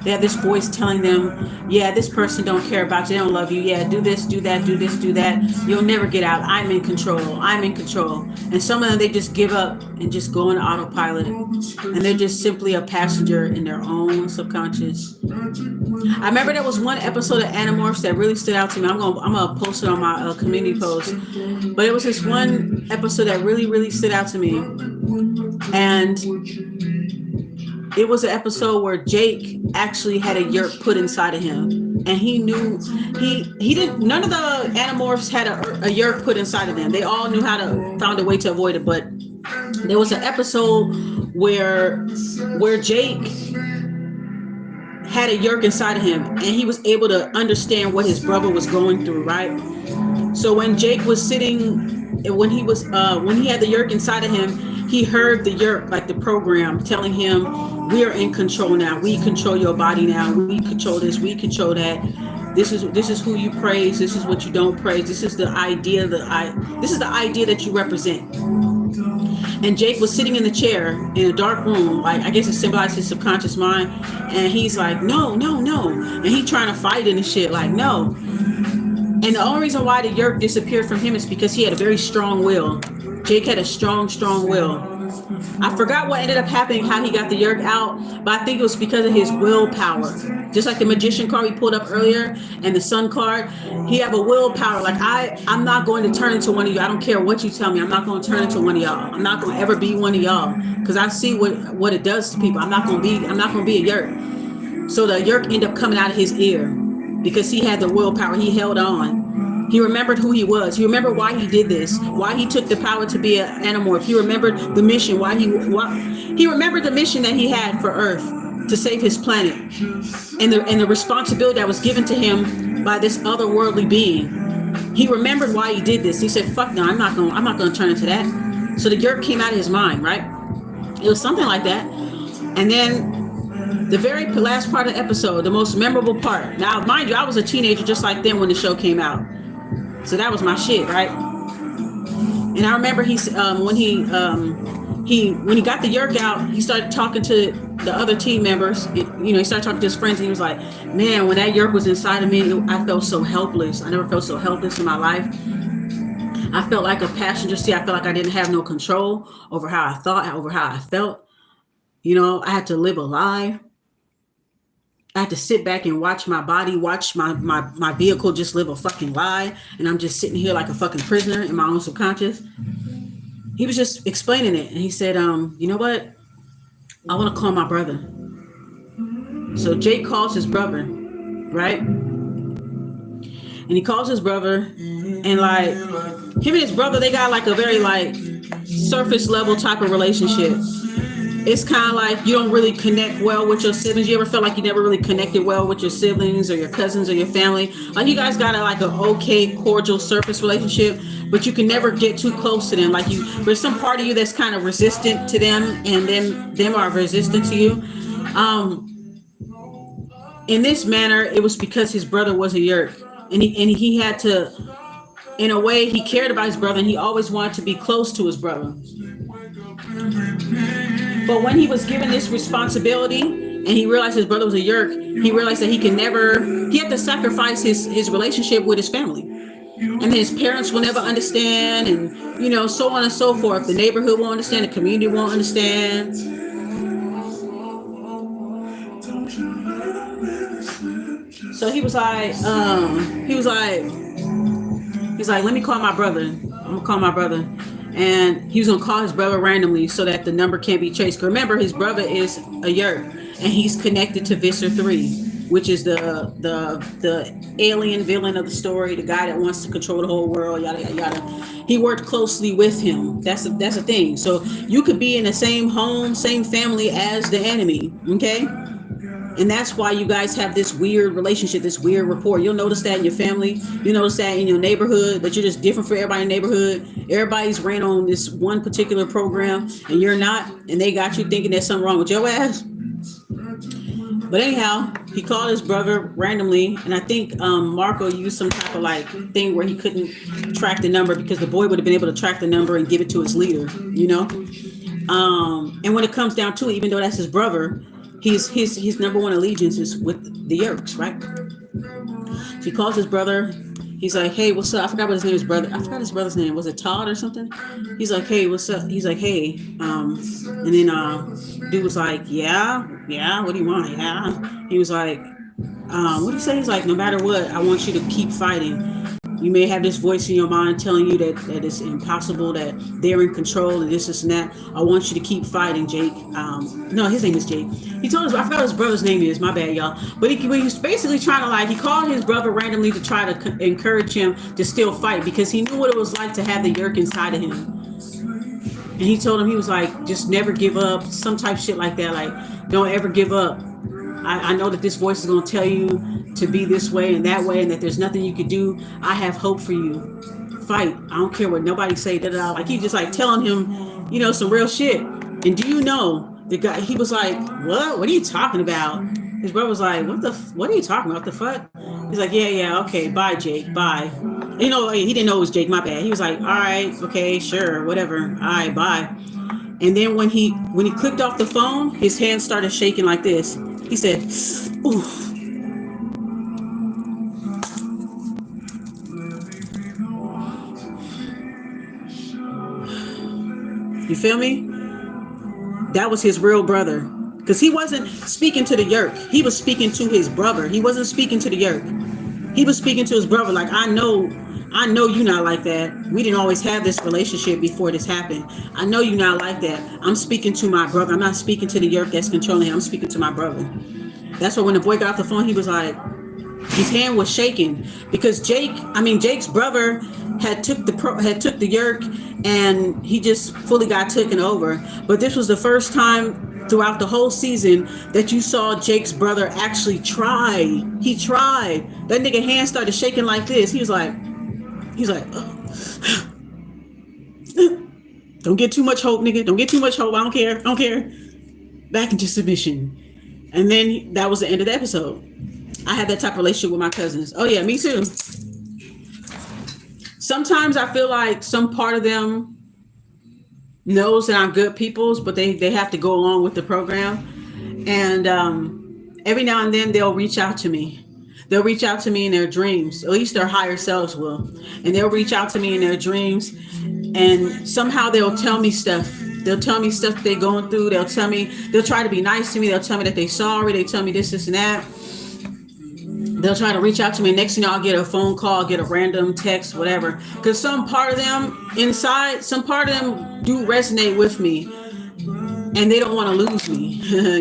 S1: They have this voice telling them, yeah, this person don't care about you. They don't love you. Yeah, do this, do that, do this, do that. You'll never get out. I'm in control. I'm in control. And some of them, they just give up and just go on autopilot. And they're just simply a passenger in their own subconscious. I remember there was one episode of Animorphs that really stood out to me. I'm gonna post it on my community post. But it was this one episode that really stood out to me. And it was an episode where Jake actually had a yerk put inside of him, and he knew he didn't. None of the Animorphs had a yerk put inside of them. They all knew how to found a way to avoid it. But there was an episode where Jake had a yerk inside of him, and he was able to understand what his brother was going through. Right. So when Jake was sitting, when he had the yerk inside of him, he heard the yerk, like the program, telling him, we are in control now. We control your body now. We control this. We control that. This is who you praise. This is what you don't praise. This is the idea that you represent. And Jake was sitting in the chair in a dark room, like I guess it symbolized his subconscious mind. And he's like, no. And he trying to fight it and shit, like, no. And the only reason why the yerk disappeared from him is because he had a very strong will. Jake had a strong will. I forgot what ended up happening, how he got the yerk out, but I think it was because of his willpower. Just like the magician card we pulled up earlier and the sun card, he have a willpower. Like I'm not going to turn into one of you. I don't care what you tell me. I'm not going to turn into one of y'all. I'm not going to ever be one of y'all because I see what it does to people. I'm not going to be a yerk. So the yerk ended up coming out of his ear because he had the willpower. He held on. He remembered who he was. He remembered why he did this, why he took the power to be an animorph. He remembered the mission, he remembered the mission that he had for Earth to save his planet, and the responsibility that was given to him by this otherworldly being. He remembered why he did this. He said, "Fuck no, I'm not going to turn into that." So the yerk came out of his mind, right? It was something like that, and then the very last part of the episode, the most memorable part. Now, mind you, I was a teenager just like them when the show came out. So that was my shit, right? And I remember when he got the yerk out, he started talking to the other team members. He started talking to his friends, and he was like, "Man, when that yerk was inside of me, I felt so helpless. I never felt so helpless in my life. I felt like a passenger seat. I felt like I didn't have no control over how I thought, over how I felt. I had to live a lie. I had to sit back and watch my body, watch my vehicle just live a fucking lie. And I'm just sitting here like a fucking prisoner in my own subconscious." He was just explaining it. And he said, you know what? I want to call my brother. So Jake calls his brother, right? And he calls his brother, and like him and his brother, they got like a very like surface level type of relationship. It's kind of like you don't really connect well with your siblings. You ever felt like you never really connected well with your siblings or your cousins or your family? Like you guys got an okay, cordial surface relationship, but you can never get too close to them. Like there's some part of you that's kind of resistant to them, and then them are resistant to you. In this manner, it was because his brother was a yerk, and he had to, in a way, he cared about his brother, and he always wanted to be close to his brother. But when he was given this responsibility and he realized his brother was a yerk, he realized that he had to sacrifice his relationship with his family. And then his parents will never understand, and, so on and so forth. The neighborhood won't understand, the community won't understand. So he was like, let me call my brother. I'm gonna call my brother. And he was going to call his brother randomly so that the number can't be traced. Remember, his brother is a yerk, and he's connected to Visser 3. which is the alien villain of the story, the guy that wants to control the whole world, yada yada yada. He worked closely with him. That's a thing. So you could be in the same home, same family as the enemy. Okay. And that's why you guys have this weird relationship, this weird rapport. You'll notice that in your family. You'll notice that in your neighborhood, that you're just different for everybody in the neighborhood. Everybody's ran on this one particular program and you're not. And they got you thinking there's something wrong with your ass. But anyhow, he called his brother randomly. And I think Marco used some type of like thing where he couldn't track the number because the boy would have been able to track the number and give it to his leader, you know? And when it comes down to it, even though that's his brother, his number one allegiance is with the Yerks, right? So he calls his brother. He's like, hey, what's up? I forgot what his name is, brother. I forgot his brother's name. Was it Todd or something? He's like, hey, what's up? He's like, hey. And then dude was like, yeah, what do you want? Yeah. He was like, what did he say? He's like, no matter what, I want you to keep fighting. You may have this voice in your mind telling you that it's impossible, that they're in control and this and that. I want you to keep fighting, Jake. No, his name is Jake. He told us, I forgot what his brother's name is, my bad, y'all. But he was basically trying to like, he called his brother randomly to try to encourage him to still fight because he knew what it was like to have the Yerk inside of him. And he told him, he was like, just never give up, some type shit like that. Like, don't ever give up. I know that this voice is going to tell you to be this way and that way and that there's nothing you could do. I have hope for you. Fight. I don't care what nobody say. Like he just like telling him, you know, some real shit. And do you know, the guy, he was like, what are you talking about? His brother was like, what are you talking about? What the fuck? He's like, yeah, okay, bye, Jake, bye. You know, he didn't know it was Jake, my bad. He was like, all right, okay, sure, whatever, all right, bye. And then when he clicked off the phone, his hands started shaking like this. He said, ooh. You feel me? That was his real brother. Because he wasn't speaking to the Yerk. He was speaking to his brother. He wasn't speaking to the Yerk. He was speaking to his brother like, I know you're not like that. We didn't always have this relationship before this happened. I know you're not like that. I'm speaking to my brother. I'm not speaking to the Yerk that's controlling him. I'm speaking to my brother. That's why when the boy got off the phone, he was like, his hand was shaking because Jake's brother had took the Yerk and he just fully got taken over. But this was the first time throughout the whole season that you saw Jake's brother actually try. He tried. That nigga hand started shaking like this. He was like, don't get too much hope, nigga. Don't get too much hope. I don't care. Back into submission. And then that was the end of the episode. I had that type of relationship with my cousins. Oh yeah, me too. Sometimes I feel like some part of them knows that I'm good peoples, but they have to go along with the program. And every now and then they'll reach out to me. They'll reach out to me in their dreams. At least their higher selves will. And they'll reach out to me in their dreams. And somehow they'll tell me stuff. They'll tell me stuff that they're going through. They'll try to be nice to me. They'll tell me that they're sorry. They tell me this and that. They'll try to reach out to me. Next thing I'll get a phone call, get a random text, whatever. Because some part of them inside, some part of them do resonate with me. And they don't want to lose me.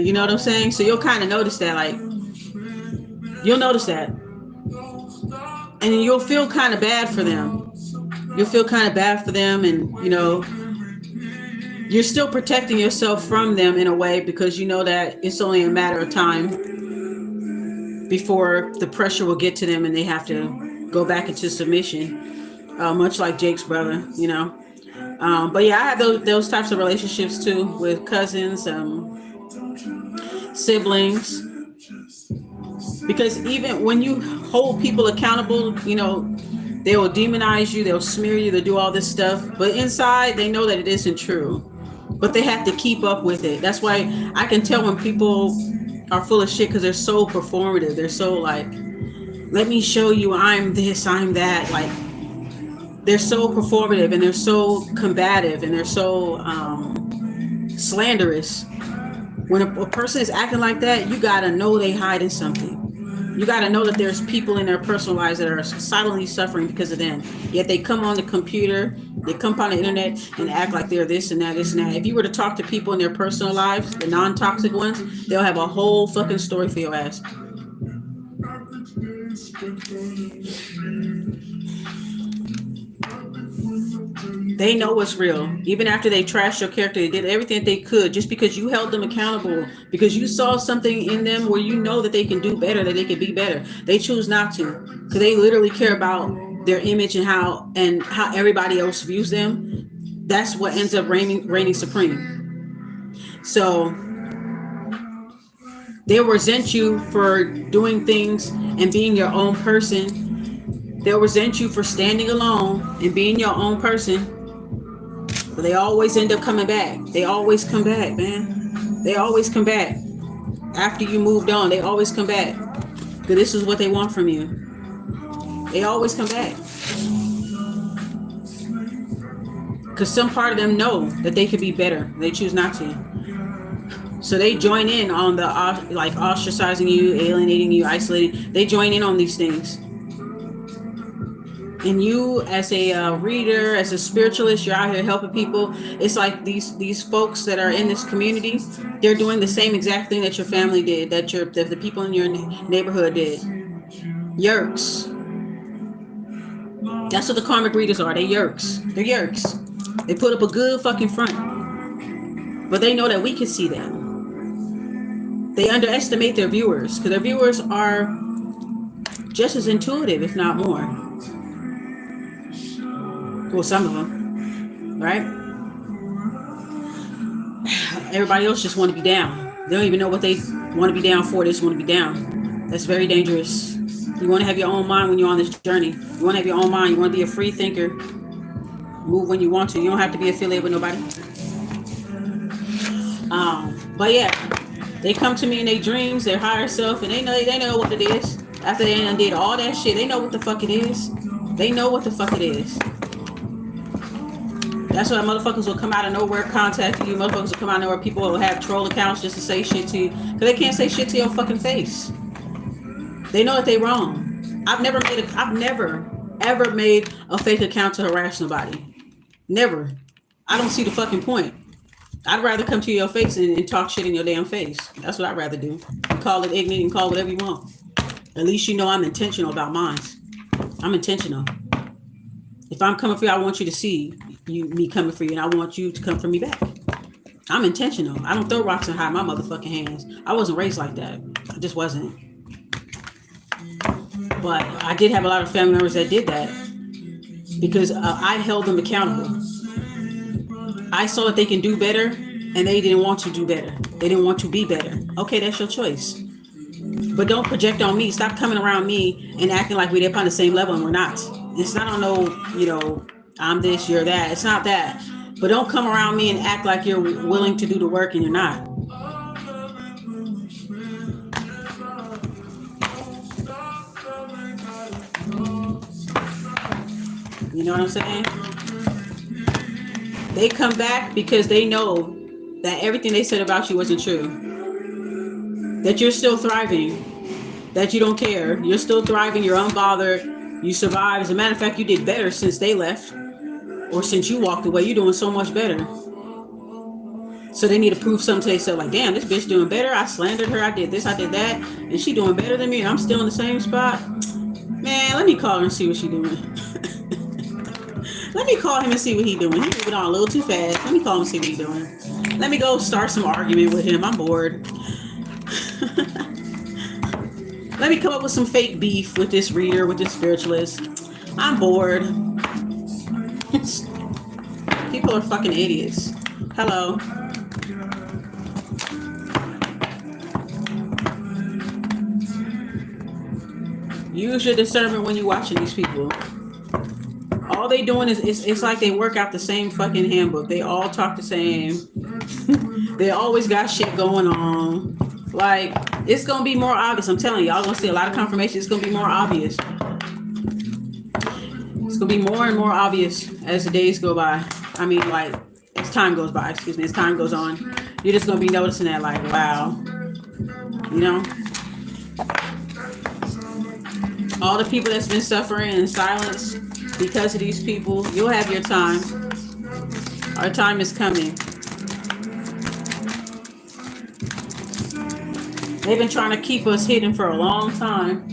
S1: You know what I'm saying? So you'll kind of notice that. Like, you'll notice that. And you'll feel kind of bad for them. You'll feel kind of bad for them. And, you know, you're still protecting yourself from them in a way because you know that it's only a matter of time before the pressure will get to them and they have to go back into submission, much like Jake's brother, you know. But yeah, I have those types of relationships too with cousins, siblings, because even when you hold people accountable, you know, they will demonize you, they'll smear you, they'll do all this stuff, but inside they know that it isn't true, but they have to keep up with it. That's why I can tell when people are full of shit, because they're so performative. They're so like, let me show you I'm this, I'm that. Like, they're so performative and they're so combative and they're so slanderous. When a person is acting like that, you gotta know they hiding something. You gotta know that there's people in their personal lives that are silently suffering because of them. Yet they come on the computer, they come on the internet and act like they're this and that, this and that. If you were to talk to people in their personal lives, the non-toxic ones, they'll have a whole fucking story for your ass. They know what's real. Even after they trashed your character, they did everything they could just because you held them accountable, because you saw something in them where you know that they can do better, that they can be better. They choose not to, because they literally care about their image and how everybody else views them. That's what ends up reigning supreme. So they'll resent you for doing things and being your own person. They'll resent you for standing alone and being your own person. But they always end up coming back. They always come back, man. They always come back. After you moved on, they always come back. Because this is what they want from you. They always come back. Because some part of them know that they could be better. They choose not to. So they join in on the like ostracizing you, alienating you, isolating. They join in on these things. And you, as a reader, as a spiritualist, you're out here helping people. It's like these folks that are in this community, they're doing the same exact thing that your family did, that the people in your neighborhood did. Yerks. That's what the karmic readers are. They yerks. They're yerks. They put up a good fucking front. But they know that we can see that. They underestimate their viewers, because their viewers are just as intuitive, if not more. Well, some of them, right? Everybody else just want to be down. They don't even know what they want to be down for. They just want to be down. That's very dangerous. You want to have your own mind when you're on this journey. You want to have your own mind. You want to be a free thinker. Move when you want to. You don't have to be affiliated with nobody. But yeah, they come to me in their dreams, their higher self, and they know what it is. After they did all that shit, they know what the fuck it is. They know what the fuck it is. That's why motherfuckers will come out of nowhere contacting you. Motherfuckers will come out of nowhere. People will have troll accounts just to say shit to you, because they can't say shit to your fucking face. They know that they wrong. I've never ever made a fake account to harass nobody. Never. I don't see the fucking point. I'd rather come to your face and talk shit in your damn face. That's what I'd rather do. You call it ignorant and call whatever you want. At least you know I'm intentional about mine. I'm intentional. If I'm coming for you, I want you to see me coming for you, and I want you to come for me back. I'm intentional. I don't throw rocks and hide my motherfucking hands. I wasn't raised like that. I just wasn't. But I did have a lot of family members that did that, because I held them accountable. I saw that they can do better, and they didn't want to do better. They didn't want to be better. Okay, that's your choice. But don't project on me. Stop coming around me and acting like we're up on the same level, and we're not. It's not on no, I'm this, you're that. It's not that. But don't come around me and act like you're willing to do the work and you're not. You know what I'm saying? They come back because they know that everything they said about you wasn't true. That you're still thriving. That you don't care. You're still thriving. You're unbothered. You survived. As a matter of fact, you did better since they left. Or since you walked away. You're doing so much better. So they need to prove something to themselves. Like, damn, this bitch doing better. I slandered her. I did this. I did that. And she doing better than me. And I'm still in the same spot. Man, let me call her and see what she doing. Let me call him and see what he doing. He moving on a little too fast. Let me call him and see what he doing. Let me go start some argument with him. I'm bored. Let me come up with some fake beef with this reader, with this spiritualist. I'm bored. People are fucking idiots. Hello. Use your discernment when you're watching these people. All they doing is it's like they work out the same fucking handbook. They all talk the same. They always got shit going on. Like, it's gonna be more obvious. I'm telling y'all gonna see a lot of confirmation. It's gonna be more obvious. It's gonna be more and more obvious as the days go by. I mean, like, as time goes by, as time goes on. You're just gonna be noticing that, like, wow. You know? All the people that's been suffering in silence because of these people, you'll have your time. Our time is coming. They've been trying to keep us hidden for a long time.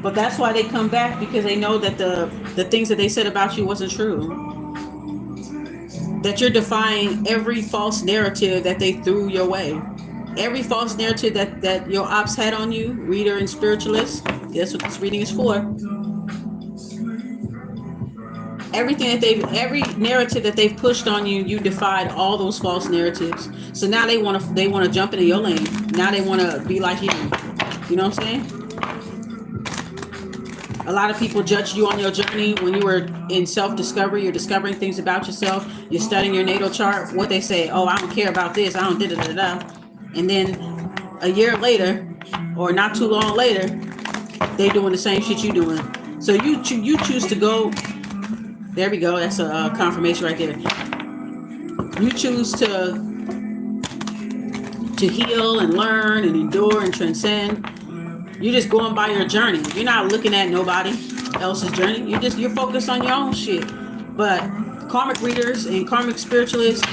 S1: But that's why they come back, because they know that the things that they said about you wasn't true. That you're defying every false narrative that they threw your way. Every false narrative that your ops had on you, reader and spiritualist. That's what this reading is for. Every narrative that they've pushed on you, you defied all those false narratives. So now they want to jump into your lane. Now they want to be like you. You know what I'm saying? A lot of people judged you on your journey when you were in self-discovery. You're discovering things about yourself. You're studying your natal chart. What they say, oh, I don't care about this. I don't da-da-da-da. And then a year later, or not too long later, they doing the same shit you doing. So you choose to go. There we go. That's a confirmation right there. You choose to heal and learn and endure and transcend. You're just going by your journey. You're not looking at nobody else's journey. You're focused on your own shit. But karmic readers and karmic spiritualists,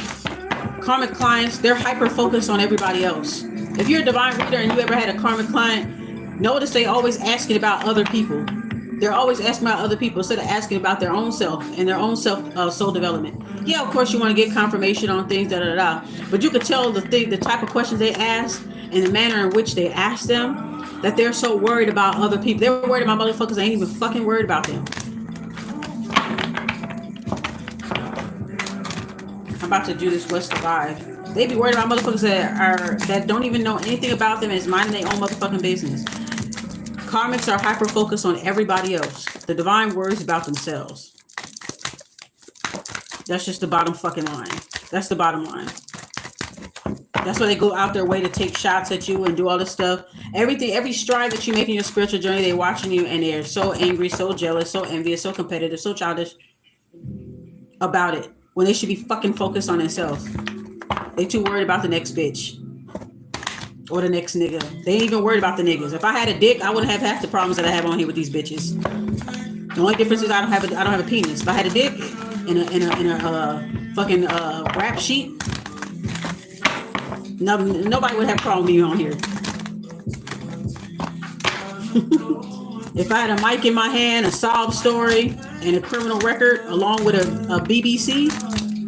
S1: karmic clients, they're hyper focused on everybody else. If you're a divine reader and you ever had a karmic client, notice they always asking about other people. They're always asking about other people instead of asking about their own self and their own soul development. Yeah, of course you want to get confirmation on things, but you could tell the type of questions they ask and the manner in which they ask them, that they're so worried about other people. They're worried about motherfuckers. They ain't even fucking worried about them. I'm about to do this West Vibe. They be worried about motherfuckers that don't even know anything about them and is minding their own motherfucking business. Karmics are hyper focused on everybody else. The divine worries about themselves. That's just the bottom fucking line. That's the bottom line. That's why they go out their way to take shots at you and do all this stuff. Every stride that you make in your spiritual journey, they're watching you and they're so angry, so jealous, so envious, so competitive, so childish about it. When they should be fucking focused on themselves. They too worried about the next bitch. Or the next nigga. They ain't even worried about the niggas. If I had a dick, I wouldn't have half the problems that I have on here with these bitches. The only difference is I don't have a penis. If I had a dick in a fucking rap sheet, nobody would have a problem with me on here. If I had a mic in my hand, a sob story, and a criminal record, along with a BBC,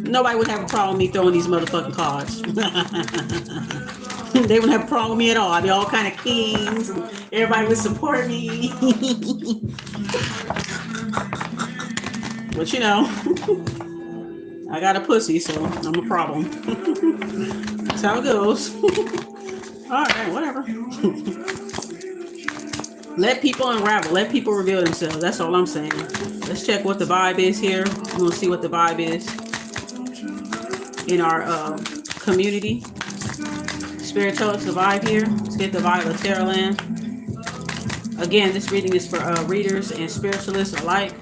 S1: nobody would have a problem with me throwing these motherfucking cards. They wouldn't have a problem with me at all. I'd be all kind of kings. Everybody would support me. But you know, I got a pussy, so I'm a problem. That's how it goes. All right, whatever. Let people unravel. Let people reveal themselves. That's all I'm saying. Let's check what the vibe is here. We're going to see what the vibe is in our community. Spirit, tell us the vibe here. Let's get the vibe of Terra Land. Again, this reading is for readers and spiritualists alike.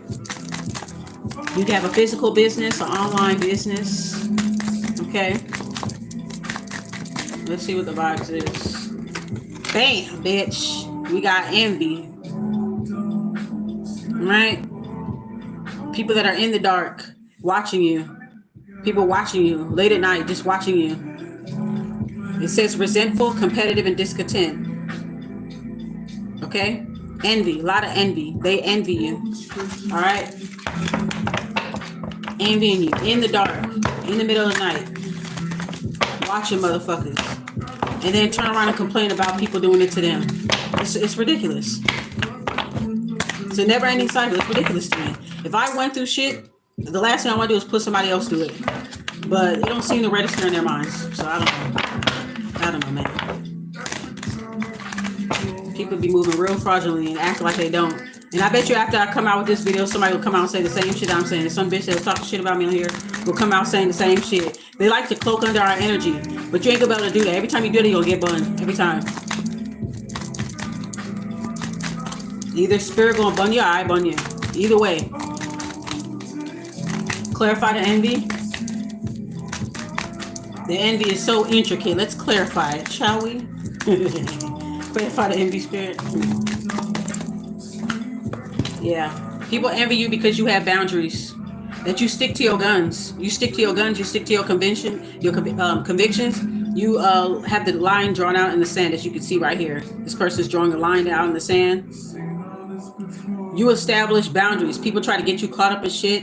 S1: You can have a physical business, an online business. Okay. Let's see what the vibes is. Bam, bitch. We got envy. Right? People that are in the dark watching you. People watching you late at night, just watching you. It says resentful, competitive, and discontent. Okay? Envy, a lot of envy. They envy you. All right? Envying you in the dark, in the middle of the night. Watching motherfuckers. And then turn around and complain about people doing it to them. It's ridiculous. It's a never-ending cycle. It's ridiculous to me. If I went through shit, the last thing I want to do is put somebody else through it. But it don't seem to register in their minds. So I don't know, man. People be moving real fraudulently and act like they don't. And I bet you after I come out with this video, somebody will come out and say the same shit I'm saying. Some bitch that was talking shit about me on here will come out saying the same shit. They like to cloak under our energy. But you ain't gonna be able to do that. Every time you do it, you're gonna get burned. Every time. Either spirit gonna bun you or I bun you. Either way. Clarify the envy. The envy is so intricate. Let's clarify it, shall we? Clarify the envy, spirit. Yeah. People envy you because you have boundaries. That you stick to your guns. You stick to your guns. You stick to your convictions. You have the line drawn out in the sand, as you can see right here. This person's drawing a line out in the sand. You establish boundaries. People try to get you caught up in shit,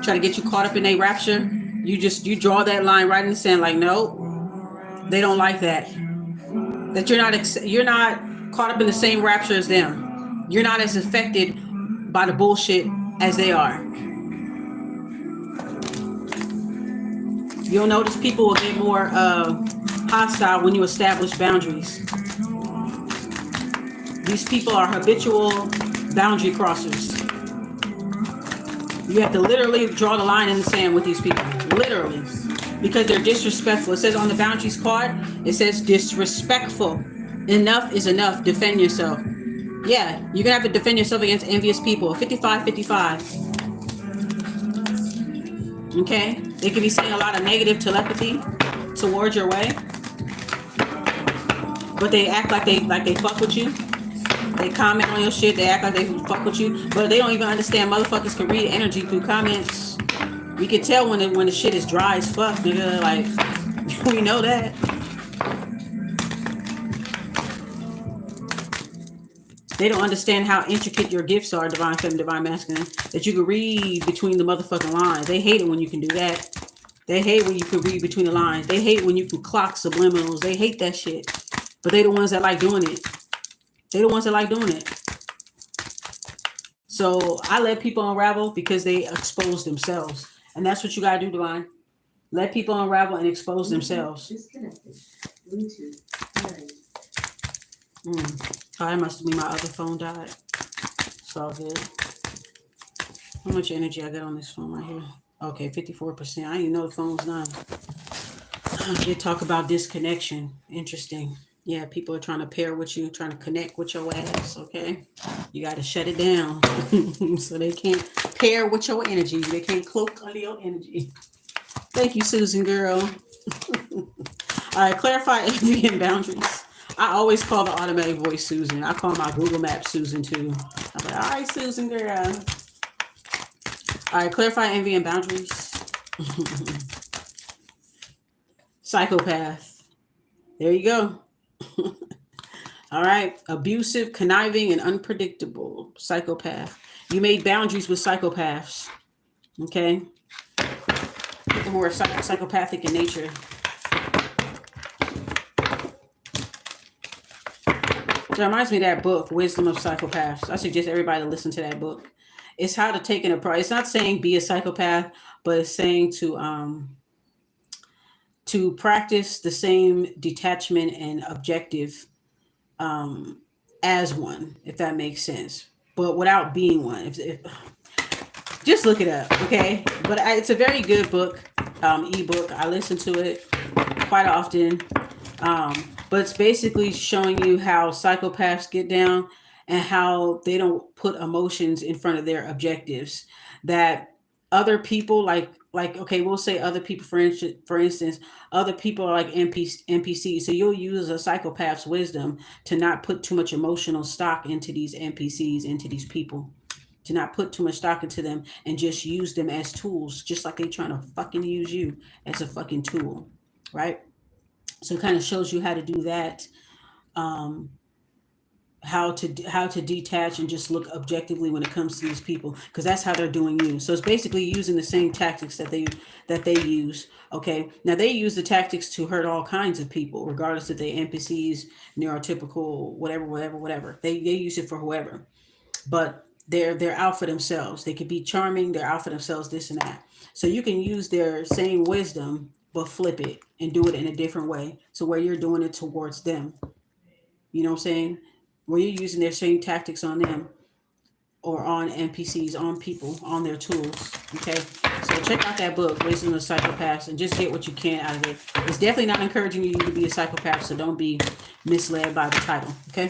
S1: try to get you caught up in a rapture. You draw that line right in the sand, like, no, they don't like that. That you're not caught up in the same rapture as them. You're not as affected by the bullshit as they are. You'll notice people will get more hostile when you establish boundaries. These people are habitual boundary crossers. You have to literally draw the line in the sand with these people. Literally. Because they're disrespectful. It says on the boundaries card, it says disrespectful. Enough is enough. Defend yourself. Yeah, you're going to have to defend yourself against envious people. 55-55. Okay? They could be saying a lot of negative telepathy towards your way. But they act like they fuck with you. They comment on your shit. They act like they fuck with you. But they don't even understand motherfuckers can read energy through comments. We can tell when the shit is dry as fuck, nigga. Like, we know that. They don't understand how intricate your gifts are, divine feminine, divine masculine, that you can read between the motherfucking lines. They hate it when you can do that. They hate when you can read between the lines. They hate when you can clock subliminals. They hate that shit. But they the ones that like doing it. They the ones that like doing it. So I let people unravel because they expose themselves. And that's what you gotta do, divine. Let people unravel and expose themselves. Oh, that must be my other phone died. It's all good. How much energy I got on this phone right here? Okay, 54%. I didn't even know the phone was done. I did talk about disconnection. Interesting. Yeah, people are trying to pair with you, trying to connect with your ass, okay? You got to shut it down so they can't pair with your energy. They can't cloak under your energy. Thank you, Susan girl. All right, clarify envy and boundaries. I always call the automatic voice Susan. I call my Google Maps Susan too. I'm like, all right, Susan girl. All right, clarify envy and boundaries. Psychopath. There you go. All right. Abusive, conniving, and unpredictable. Psychopath. You made boundaries with psychopaths. Okay. People who are psychopathic in nature. That reminds me of that book, Wisdom of Psychopaths. I suggest everybody to listen to that book. It's how to take an approach. It's not saying be a psychopath, but it's saying to practice the same detachment and objective as one, if that makes sense, but without being one. If just look it up, okay? But it's a very good book, ebook. I listen to it quite often. But it's basically showing you how psychopaths get down and how they don't put emotions in front of their objectives. That other people, like okay, we'll say other people, for instance, other people are like NPCs. So you'll use a psychopath's wisdom to not put too much emotional stock into these NPCs, into these people. To not put too much stock into them and just use them as tools, just like they trying to fucking use you as a fucking tool, right? So it kind of shows you how to do that, how to detach and just look objectively when it comes to these people, because that's how they're doing you. So it's basically using the same tactics that they use. Okay, now they use the tactics to hurt all kinds of people, regardless if they NPCs, neurotypical, whatever. They use it for whoever, but they're out for themselves. They could be charming, they're out for themselves, this and that. So you can use their same wisdom but flip it and do it in a different way, so where you're doing it towards them. You know what I'm saying? Where you're using their same tactics on them or on NPCs, on people, on their tools. Okay? So check out that book, Wisdom of Psychopaths, and just get what you can out of it. It's definitely not encouraging you to be a psychopath, so don't be misled by the title. Okay?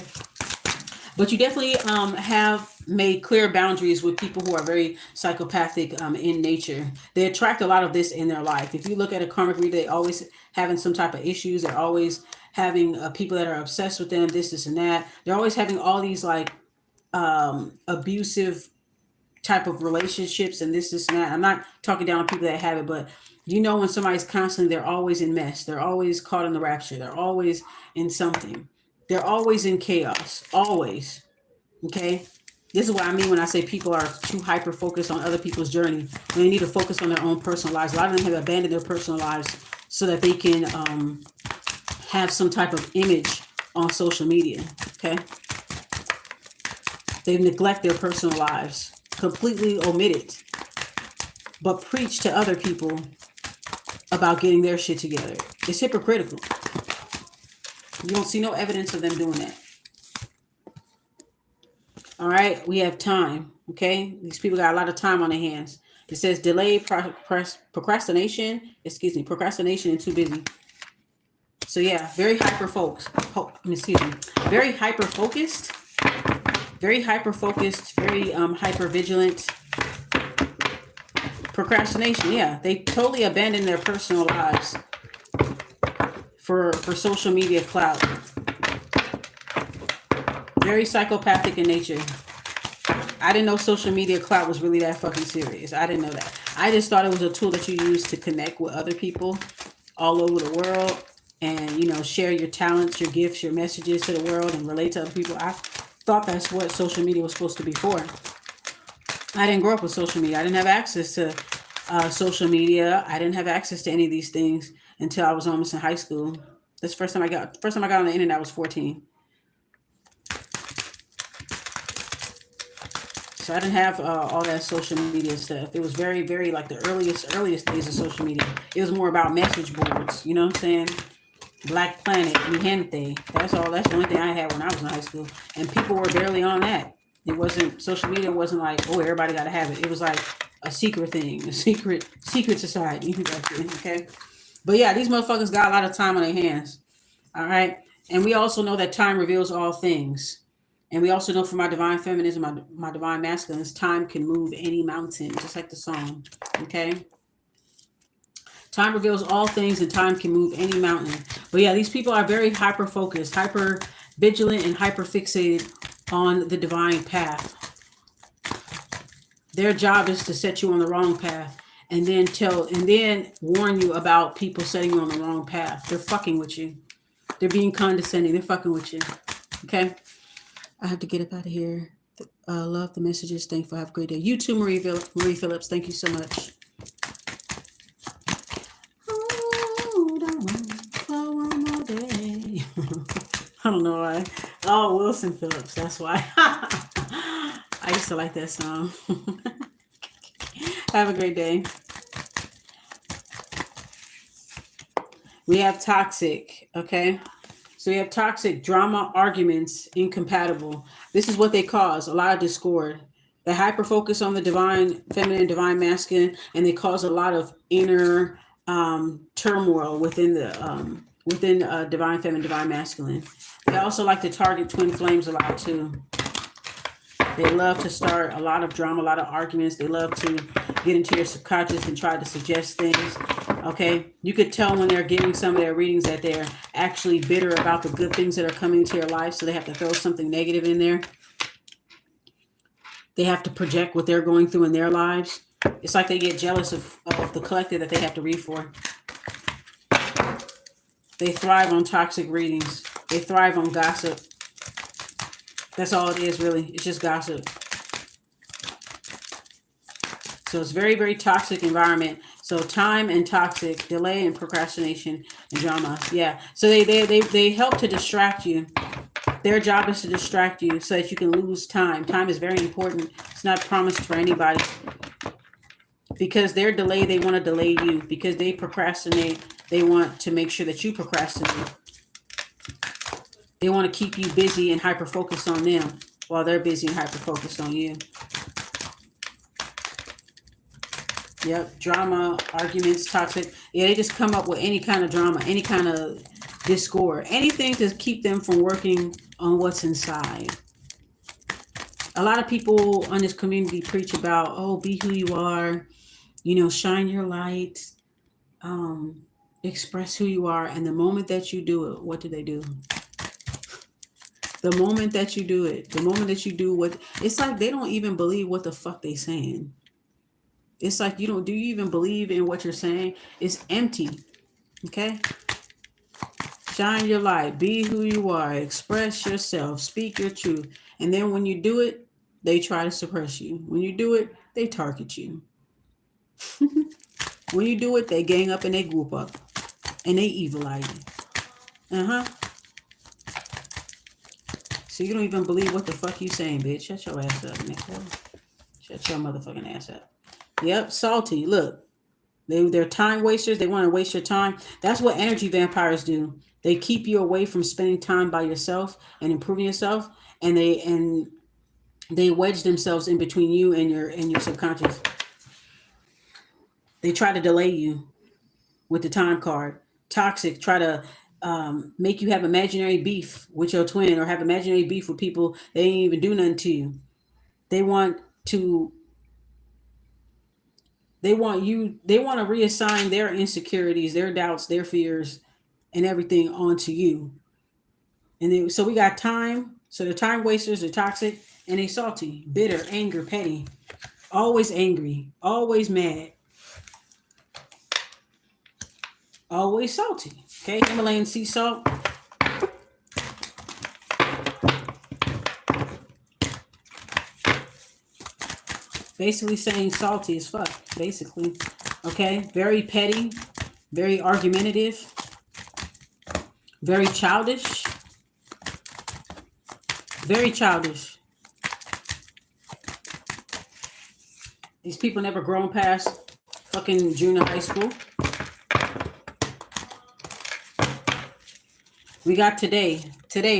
S1: But you definitely have made clear boundaries with people who are very psychopathic in nature. They attract a lot of this in their life. If you look at a karmic reader, they always having some type of issues. They're always having people that are obsessed with them, this, and that. They're always having all these like abusive type of relationships and this, and that. I'm not talking down on people that have it, but you know when somebody's constantly, they're always in mess. They're always caught in the rapture. They're always in something. They're always in chaos. Always. Okay? This is what I mean when I say people are too hyper focused on other people's journey. When they need to focus on their own personal lives. A lot of them have abandoned their personal lives so that they can have some type of image on social media. Okay, they neglect their personal lives, completely omit it, but preach to other people about getting their shit together. It's hypocritical. You don't see no evidence of them doing that. All right, we have time. Okay, these people got a lot of time on their hands. It says delay, procrastination. Procrastination and too busy. So yeah, very hyper focused. Very hyper focused. Very hyper focused. Very hyper vigilant. Procrastination. Yeah, they totally abandon their personal lives for social media clout. Very psychopathic in nature. I didn't know social media clout was really that fucking serious. I didn't know that. I just thought it was a tool that you use to connect with other people all over the world and, you know, share your talents, your gifts, your messages to the world and relate to other people. I thought that's what social media was supposed to be for. I didn't grow up with social media. I didn't have access to social media. I didn't have access to any of these things until I was almost in high school. That's the first time I got on the internet. I was 14. So I didn't have all that social media stuff. It was very, very like the earliest days of social media. It was more about message boards. You know what I'm saying? Black Planet, Mi Gente. That's all. That's the only thing I had when I was in high school. And people were barely on that. It wasn't, social media wasn't like, oh, everybody got to have it. It was like a secret thing, a secret society. Okay. But yeah, these motherfuckers got a lot of time on their hands. All right. And we also know that time reveals all things. And we also know from my divine feminism, my divine masculines, time can move any mountain, just like the song. Okay. Time reveals all things and time can move any mountain. But yeah, these people are very hyper focused, hyper vigilant, and hyper fixated on the divine path. Their job is to set you on the wrong path and then warn you about people setting you on the wrong path. They're fucking with you. They're being condescending. They're fucking with you. Okay. I have to get up out of here. Love the messages. Thankful. Have a great day. You too, Marie Phillips. Thank you so much. Hold on for one more day. I don't know why. Oh, Wilson Phillips. That's why. I used to like that song. Have a great day. We have toxic. Okay. So we have toxic, drama, arguments, incompatible. This is what they cause, a lot of discord. They hyper focus on the divine feminine, divine masculine, and they cause a lot of inner turmoil within the divine feminine, divine masculine. They also like to target twin flames a lot too. They love to start a lot of drama, a lot of arguments. They love to get into your subconscious and try to suggest things. Okay, you could tell when they're giving some of their readings that they're actually bitter about the good things that are coming into your life, so they have to throw something negative in there. They have to project what they're going through in their lives. It's like they get jealous of the collective that they have to read for. They thrive on toxic readings. They thrive on gossip. That's all it is, really. It's just gossip. So it's very, very toxic environment. So time and toxic, delay and procrastination and drama. Yeah. So they help to distract you. Their job is to distract you so that you can lose time. Time is very important. It's not promised for anybody. Because their delay, they want to delay you. Because they procrastinate, they want to make sure that you procrastinate. They want to keep you busy and hyper-focused on them while they're busy and hyper-focused on you. Yep, drama, arguments, toxic. Yeah, they just come up with any kind of drama, any kind of discord, anything to keep them from working on what's inside. A lot of people on this community preach about, oh, be who you are, you know, shine your light, express who you are. And the moment that you do it, what do they do? The moment that you do it, the moment that you do what, it's like they don't even believe what the fuck they saying. It's like, do you even believe in what you're saying? It's empty. Okay? Shine your light. Be who you are. Express yourself. Speak your truth. And then when you do it, they try to suppress you. When you do it, they target you. When you do it, they gang up and they group up. And they evil eye you. So you don't even believe what the fuck you saying, bitch. Shut your ass up, Nicole. Shut your motherfucking ass up. Yep, salty. Look. They're time wasters. They want to waste your time. That's what energy vampires do. They keep you away from spending time by yourself and improving yourself, and they wedge themselves in between you and your subconscious. They try to delay you with the time card. Toxic try to make you have imaginary beef with your twin, or have imaginary beef with people they ain't even do nothing to you. They want to reassign their insecurities, their doubts, their fears, and everything onto you. And so we got time. So the time wasters are toxic, and they salty, bitter, anger, petty, always angry, always mad, always salty. Okay, Himalayan sea salt. Basically saying salty as fuck, basically. Okay, very petty, very argumentative, very childish. Very childish. These people never grown past fucking junior high school. We got today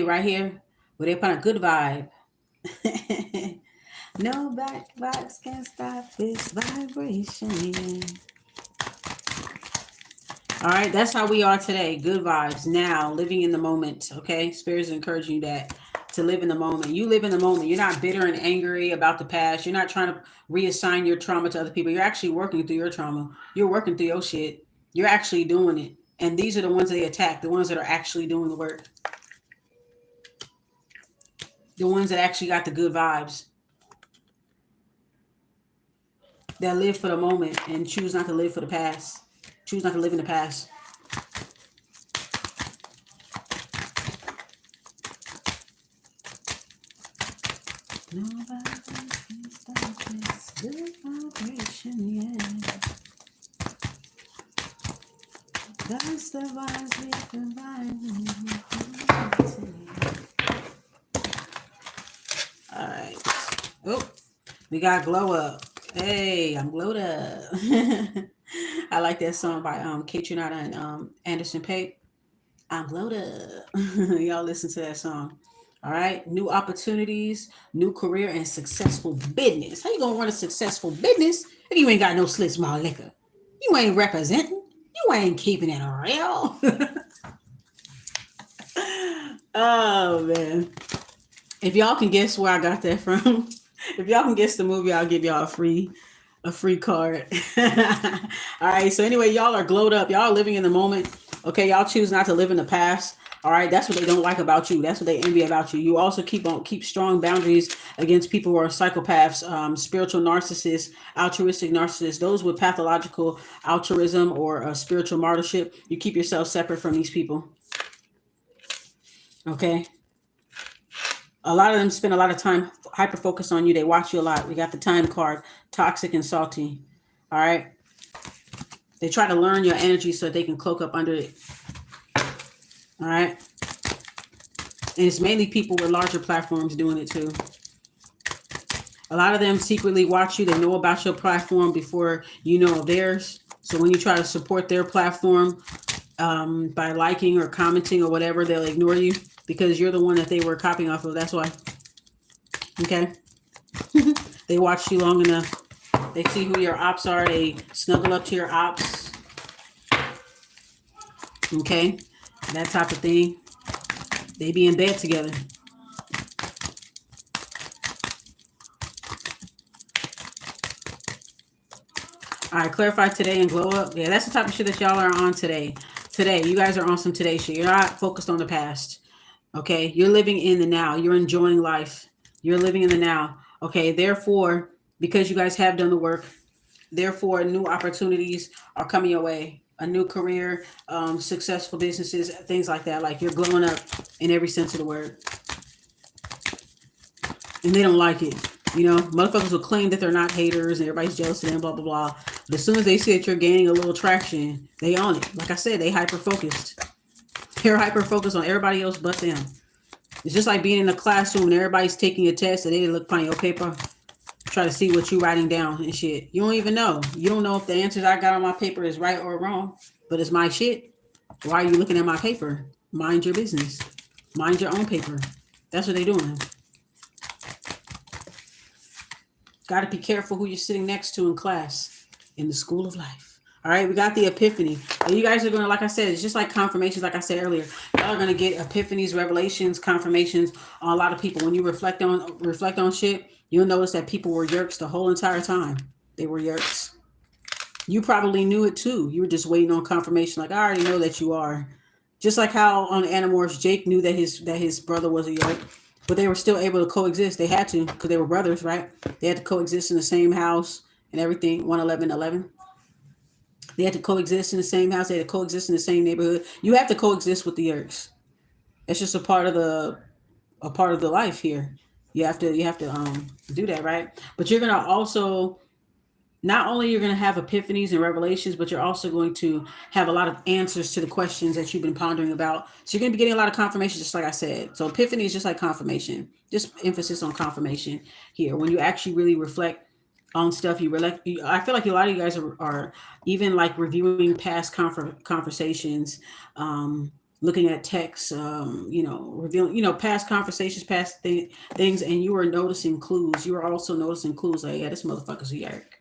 S1: right here, where they put a good vibe. No back vibes can stop this vibration. All right, that's how we are today. Good vibes now, living in the moment. Okay, Spirit's encouraging you that to live in the moment. You live in the moment. You're not bitter and angry about the past. You're not trying to reassign your trauma to other people. You're actually working through your trauma. You're working through your shit. You're actually doing it. And these are the ones they attack, the ones that are actually doing the work. The ones that actually got the good vibes. That live for the moment and choose not to live for the past. Choose not to live in the past. Nobody can stop this good vibration, yeah. That's the vibes we provide. All right. Oh, we got Glow Up. Hey, I'm glowed up. I like that song by K.Tronada and Anderson .Paak. I'm glowed up. Y'all listen to that song. All right. New opportunities, new career, and successful business. How you gonna run a successful business if you ain't got no slit small liquor? You ain't representing. You ain't keeping it real. Oh man. If y'all can guess where I got that from, if y'all can guess the movie, I'll give y'all a free card. All right. So anyway, y'all are glowed up. Y'all are living in the moment. Okay. Y'all choose not to live in the past. All right. That's what they don't like about you. That's what they envy about you. You also keep strong boundaries against people who are psychopaths, spiritual narcissists, altruistic narcissists, those with pathological altruism or spiritual martyrship. You keep yourself separate from these people. Okay. A lot of them spend a lot of time hyper focused on you. They watch you a lot. We got the time card, toxic and salty. All right. They try to learn your energy so they can cloak up under it. All right. And it's mainly people with larger platforms doing it too. A lot of them secretly watch you. They know about your platform before you know of theirs. So when you try to support their platform by liking or commenting or whatever, they'll ignore you because you're the one that they were copying off of. That's why. Okay. They watch you long enough. They see who your ops are. They snuggle up to your ops. Okay. That type of thing. They be in bed together. All right, clarify today and glow up. Yeah, that's the type of shit that y'all are on today. Today, you guys are on some today shit. You're not focused on the past. Okay, you're living in the now. You're enjoying life. You're living in the now. Okay, therefore, because you guys have done the work, therefore, new opportunities are coming your way. A new career, successful businesses, things like that. Like you're glowing up in every sense of the word. And they don't like it. You know, motherfuckers will claim that they're not haters and everybody's jealous of them, blah, blah, blah. But as soon as they see that you're gaining a little traction, they own it. Like I said, they hyper focused. They're hyper focused on everybody else but them. It's just like being in a classroom and everybody's taking a test and they look upon your paper, try to see what you writing down and shit. You don't even know. You don't know if the answers I got on my paper is right or wrong, but it's my shit. Why are you looking at my paper? Mind your business. Mind your own paper. That's what they're doing. Got to be careful who you're sitting next to in class, in the school of life. All right, we got the epiphany. And you guys are going to, like I said, it's just like confirmations, like I said earlier. Y'all are going to get epiphanies, revelations, confirmations on a lot of people. When you reflect on shit, you'll notice that people were yerks the whole entire time. They were yerks. You probably knew it too. You were just waiting on confirmation. Like, I already know that you are. Just like how on Animorphs, Jake knew that his brother was a yerk, but they were still able to coexist. They had to because they were brothers, right? They had to coexist in the same house and everything. 11111. They had to coexist in the same house. They had to coexist in the same neighborhood. You have to coexist with the yerks. It's just a part of the life here. You have to do that, right? But you're gonna also not only you're going to have epiphanies and revelations, but you're also going to have a lot of answers to the questions that you've been pondering about. So you're going to be getting a lot of confirmation, just like I said. So epiphany is just like confirmation, just emphasis on confirmation here. When you actually really reflect on stuff, I feel like a lot of you guys are even like reviewing past conversations, looking at texts, revealing, past conversations, things, and you are noticing clues. You are also noticing clues like, yeah, this motherfucker's a yerk.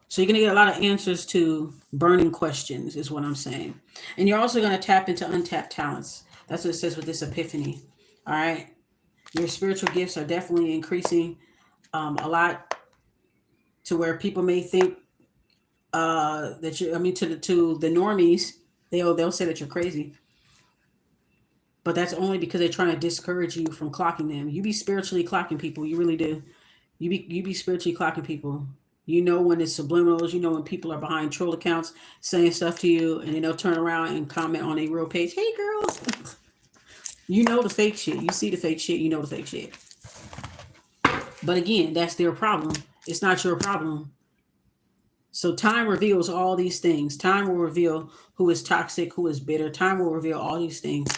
S1: So you're going to get a lot of answers to burning questions, is what I'm saying. And you're also going to tap into untapped talents. That's what it says with this epiphany. All right. Your spiritual gifts are definitely increasing a lot to where people may think that you. I mean, to the normies, they'll say that you're crazy. But that's only because they're trying to discourage you from clocking them. You be spiritually clocking people. You really do. You be spiritually clocking people. You know when it's subliminals. You know when people are behind troll accounts saying stuff to you, and then they'll turn around and comment on a real page. Hey, girls. You know the fake shit. You see the fake shit. You know the fake shit. But again, that's their problem. It's not your problem. So time reveals all these things. Time will reveal who is toxic, who is bitter. Time will reveal all these things.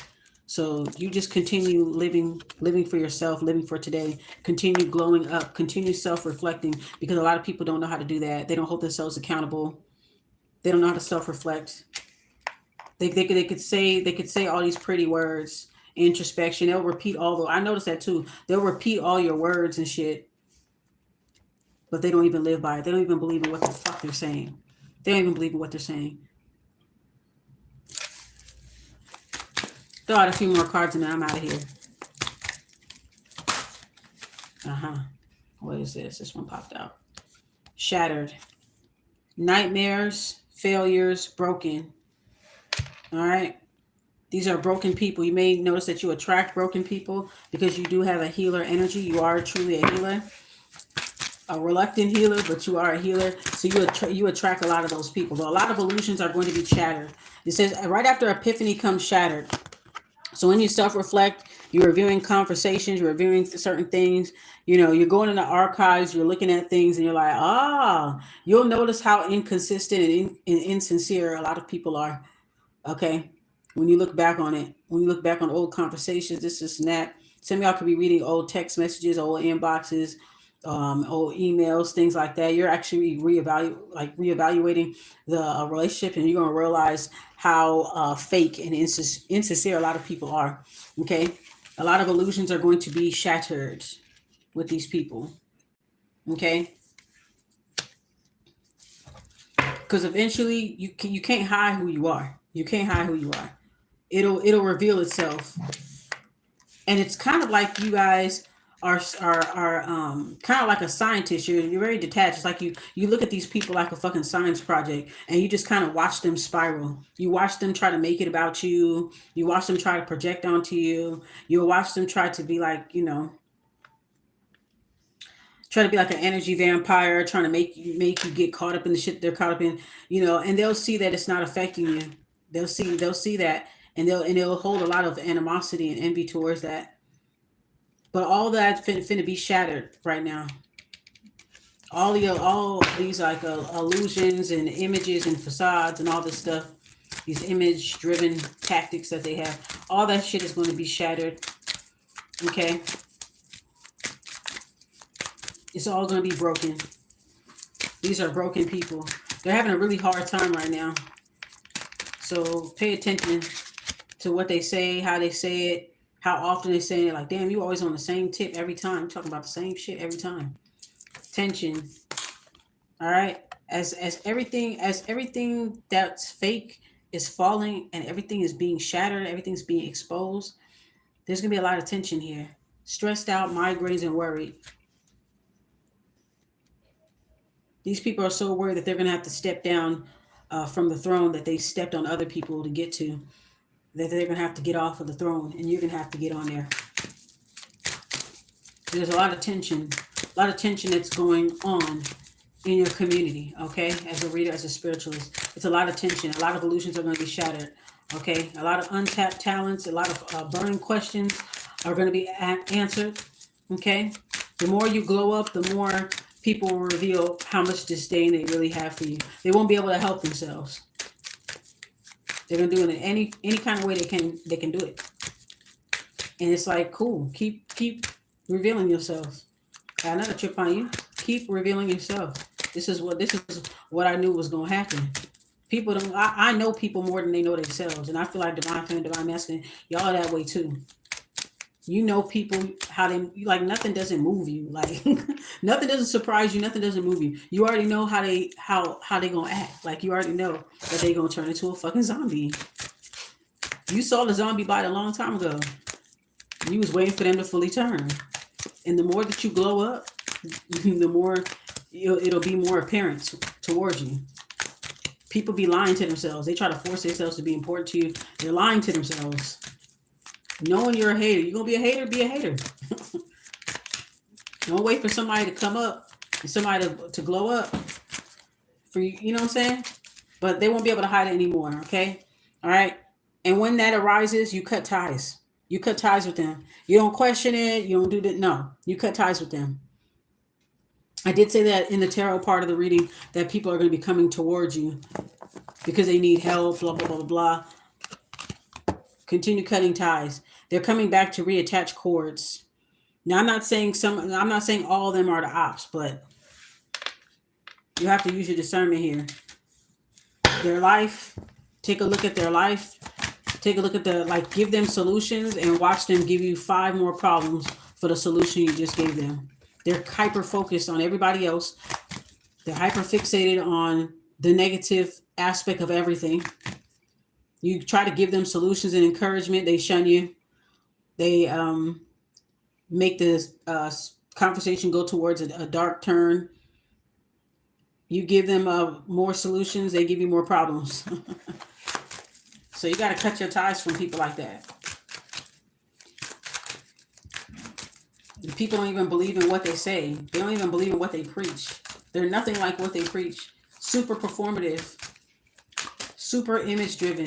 S1: So you just continue living for yourself, living for today. Continue glowing up. Continue self-reflecting, because a lot of people don't know how to do that. They don't hold themselves accountable. They don't know how to self-reflect. They could say all these pretty words, introspection. They'll repeat all the. I noticed that too. They'll repeat all your words and shit, but they don't even live by it. They don't even believe in what the fuck they're saying. They don't even believe in what they're saying. Throw out a few more cards and then I'm out of here. What is this? This one popped out. Shattered. Nightmares, failures, broken. All right. These are broken people. You may notice that you attract broken people because you do have a healer energy. You are truly a healer. A reluctant healer, but you are a healer. So you attract a lot of those people. But a lot of illusions are going to be shattered. It says right after epiphany comes shattered. So when you self-reflect, you're reviewing conversations, you're reviewing certain things, you're going in the archives, you're looking at things, and you're like, you'll notice how inconsistent and insincere a lot of people are. Okay. When you look back on it, when you look back on old conversations, this and that. Some of y'all could be reading old text messages, old inboxes, old emails, things like that. You're actually reevaluating the relationship, and you're going to realize how fake and insincere a lot of people are. Okay. A lot of illusions are going to be shattered with these people. Okay. Because eventually you can't hide who you are. You can't hide who you are. It'll reveal itself. And it's kind of like you guys are kind of like a scientist. You're very detached. It's like you look at these people like a fucking science project, and you just kind of watch them spiral. You watch them try to make it about you. You watch them try to project onto you. You'll watch them try to be like, try to be like an energy vampire, trying to make you get caught up in the shit they're caught up in, and they'll see that it's not affecting you. They'll see that, and they'll hold a lot of animosity and envy towards that. But all that finna be shattered right now. All these like illusions and images and facades and all this stuff, these image driven tactics that they have, all that shit is going to be shattered. Okay, it's all going to be broken. These are broken people. They're having a really hard time right now. So pay attention to what they say, how they say it, how often they say it. Like, damn, you always on the same tip every time. You're talking about the same shit every time. Tension. All right. As everything that's fake is falling and everything is being shattered, everything's being exposed, there's gonna be a lot of tension here. Stressed out, migraines, and worried. These people are so worried that they're gonna have to step down from the throne that they stepped on other people to get to. That they're gonna have to get off of the throne, and you're gonna have to get on there. There's a lot of tension that's going on in your community, okay? As a reader, as a spiritualist, it's a lot of tension. A lot of illusions are going to be shattered, okay? A lot of untapped talents, a lot of burning questions are going to be answered, okay? The more you glow up, the more people will reveal how much disdain they really have for you. They won't be able to help themselves. They're going to do it in any kind of way they can do it. And it's like, cool, keep revealing yourself. Got another trip on you. Keep revealing yourself. This is what I knew was going to happen. People don't. I know people more than they know themselves, and I feel like divine feminine, divine masculine, y'all are that way too. You know people how they like. Nothing doesn't move you. Like nothing doesn't surprise you. Nothing doesn't move you. You already know how they gonna act. Like you already know that they gonna turn into a fucking zombie. You saw the zombie bite a long time ago. You was waiting for them to fully turn. And the more that you glow up, the more it'll be more apparent towards you. People be lying to themselves. They try to force themselves to be important to you. They're lying to themselves. Knowing you're a hater. You're going to be a hater, be a hater. Don't wait for somebody to come up and somebody to glow up. For you know what I'm saying? But they won't be able to hide it anymore, okay? All right? And when that arises, you cut ties. You cut ties with them. You don't question it. You don't do that. No, you cut ties with them. I did say that in the tarot part of the reading that people are going to be coming towards you because they need help, blah, blah, blah, blah, blah. Continue cutting ties. They're coming back to reattach cords. Now, I'm not saying all of them are the ops, but you have to use your discernment here. Their life, take a look at their life. Take a look at give them solutions and watch them give you 5 more problems for the solution you just gave them. They're hyper focused on everybody else. They're hyper fixated on the negative aspect of everything. You try to give them solutions and encouragement. They shun you. They make this conversation go towards a dark turn. You give them more solutions. They give you more problems. So you got to cut your ties from people like that. People don't even believe in what they say. They don't even believe in what they preach. They're nothing like what they preach. Super performative. Super image driven.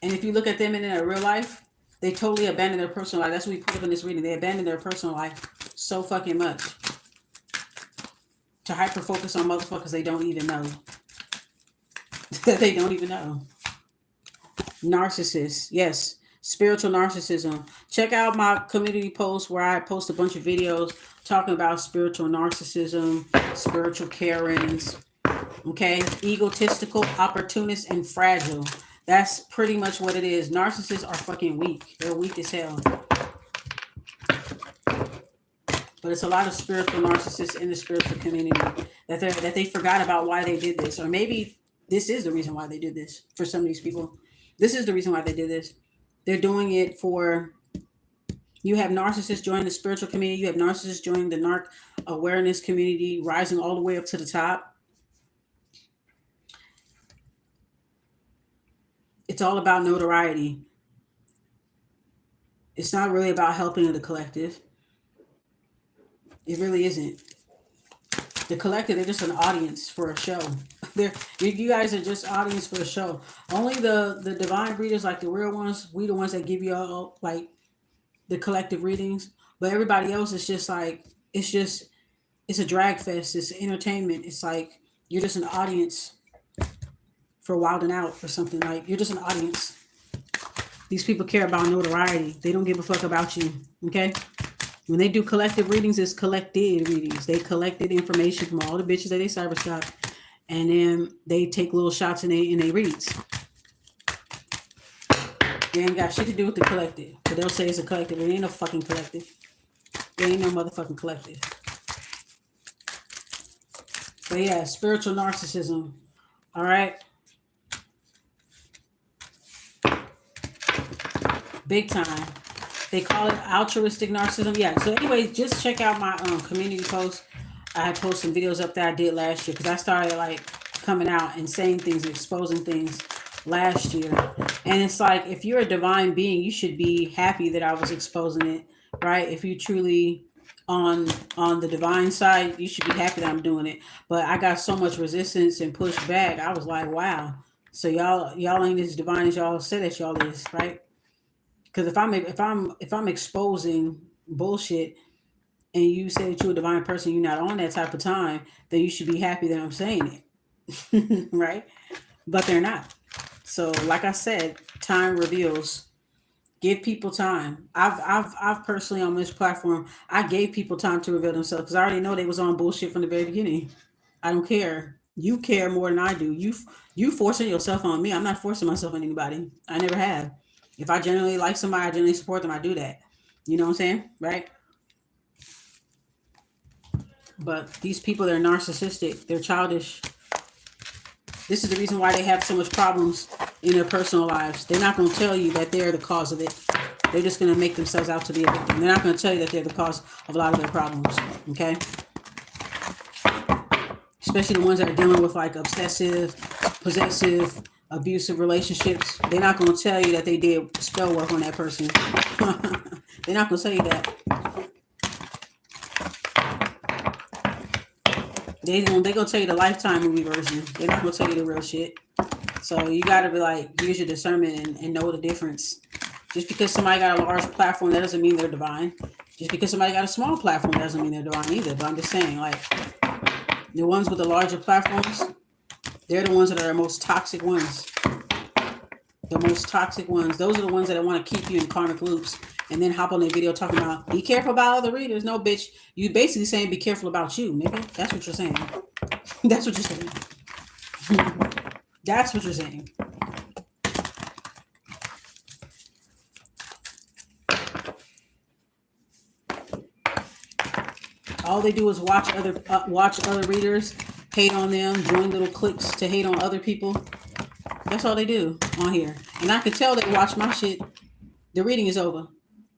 S1: And if you look at them in their real life, they totally abandon their personal life. That's what we put up in this reading. They abandon their personal life so fucking much. To hyper focus on motherfuckers they don't even know. That they don't even know. Narcissists. Yes. Spiritual narcissism. Check out my community post where I post a bunch of videos talking about spiritual narcissism, spiritual Karens, okay? Egotistical, opportunist, and fragile. That's pretty much what it is. Narcissists are fucking weak. They're weak as hell. But it's a lot of spiritual narcissists in the spiritual community that they forgot about why they did this. Or maybe this is the reason why they did this for some of these people. This is the reason why they did this. They're doing it for, you have narcissists joining the spiritual community. You have narcissists joining the narc awareness community, rising all the way up to the top. It's all about notoriety. It's not really about helping the collective. It really isn't. The collective, they're just an audience for a show. You guys are just audience for the show. Only the divine readers, like the real ones, we the ones that give you all like the collective readings. But everybody else is just like it's a drag fest. It's entertainment. It's like you're just an audience for Wilding Out or something. Like you're just an audience. These people care about notoriety. They don't give a fuck about you. Okay. When they do collective readings, it's collected readings. They collected information from all the bitches that they cybershot, and then they take little shots in they reads. They ain't got shit to do with the collective, but they'll say it's a collective. It ain't no fucking collective. There ain't no motherfucking collective. But yeah, spiritual narcissism. All right. Big time. They call it altruistic narcissism. Yeah. So anyway, just check out my community post. I had posted some videos up that I did last year because I started like coming out and saying things, exposing things last year. And it's like, if you're a divine being, you should be happy that I was exposing it, right? If you truly on the divine side, you should be happy that I'm doing it. But I got so much resistance and pushback. I was like, wow. So y'all ain't as divine as y'all say that y'all is, right? Because if I'm exposing bullshit and you say that you're a divine person, you're not on that type of time, then you should be happy that I'm saying it, right? But they're not. So, like I said, time reveals. Give people time. I've personally on this platform, I gave people time to reveal themselves because I already know they was on bullshit from the very beginning. I don't care. You care more than I do. You forcing yourself on me. I'm not forcing myself on anybody. I never have. If I genuinely like somebody, I genuinely support them. I do that. You know what I'm saying, right? But these people, they're narcissistic. They're childish. This is the reason why they have so much problems in their personal lives. They're not going to tell you that they're the cause of it. They're just going to make themselves out to be a victim. They're not going to tell you that they're the cause of a lot of their problems. Okay? Especially the ones that are dealing with like obsessive, possessive, abusive relationships. They're not going to tell you that they did spell work on that person. They're not going to tell you that. They're going to tell you the Lifetime movie version. They're not going to tell you the real shit. So you got to be like, use your discernment and know the difference. Just because somebody got a large platform, that doesn't mean they're divine. Just because somebody got a small platform, that doesn't mean they're divine either. But I'm just saying, like, the ones with the larger platforms, they're the ones that are the most toxic ones. The most toxic ones. Those are the ones that want to keep you in karmic loops and then hop on their video talking about, be careful about other readers. No, bitch. You basically saying, be careful about you, nigga. That's what you're saying. That's what you're saying. That's what you're saying. All they do is watch other readers, hate on them, join little cliques to hate on other people. That's all they do on here. And I could tell they watch my shit. The reading is over.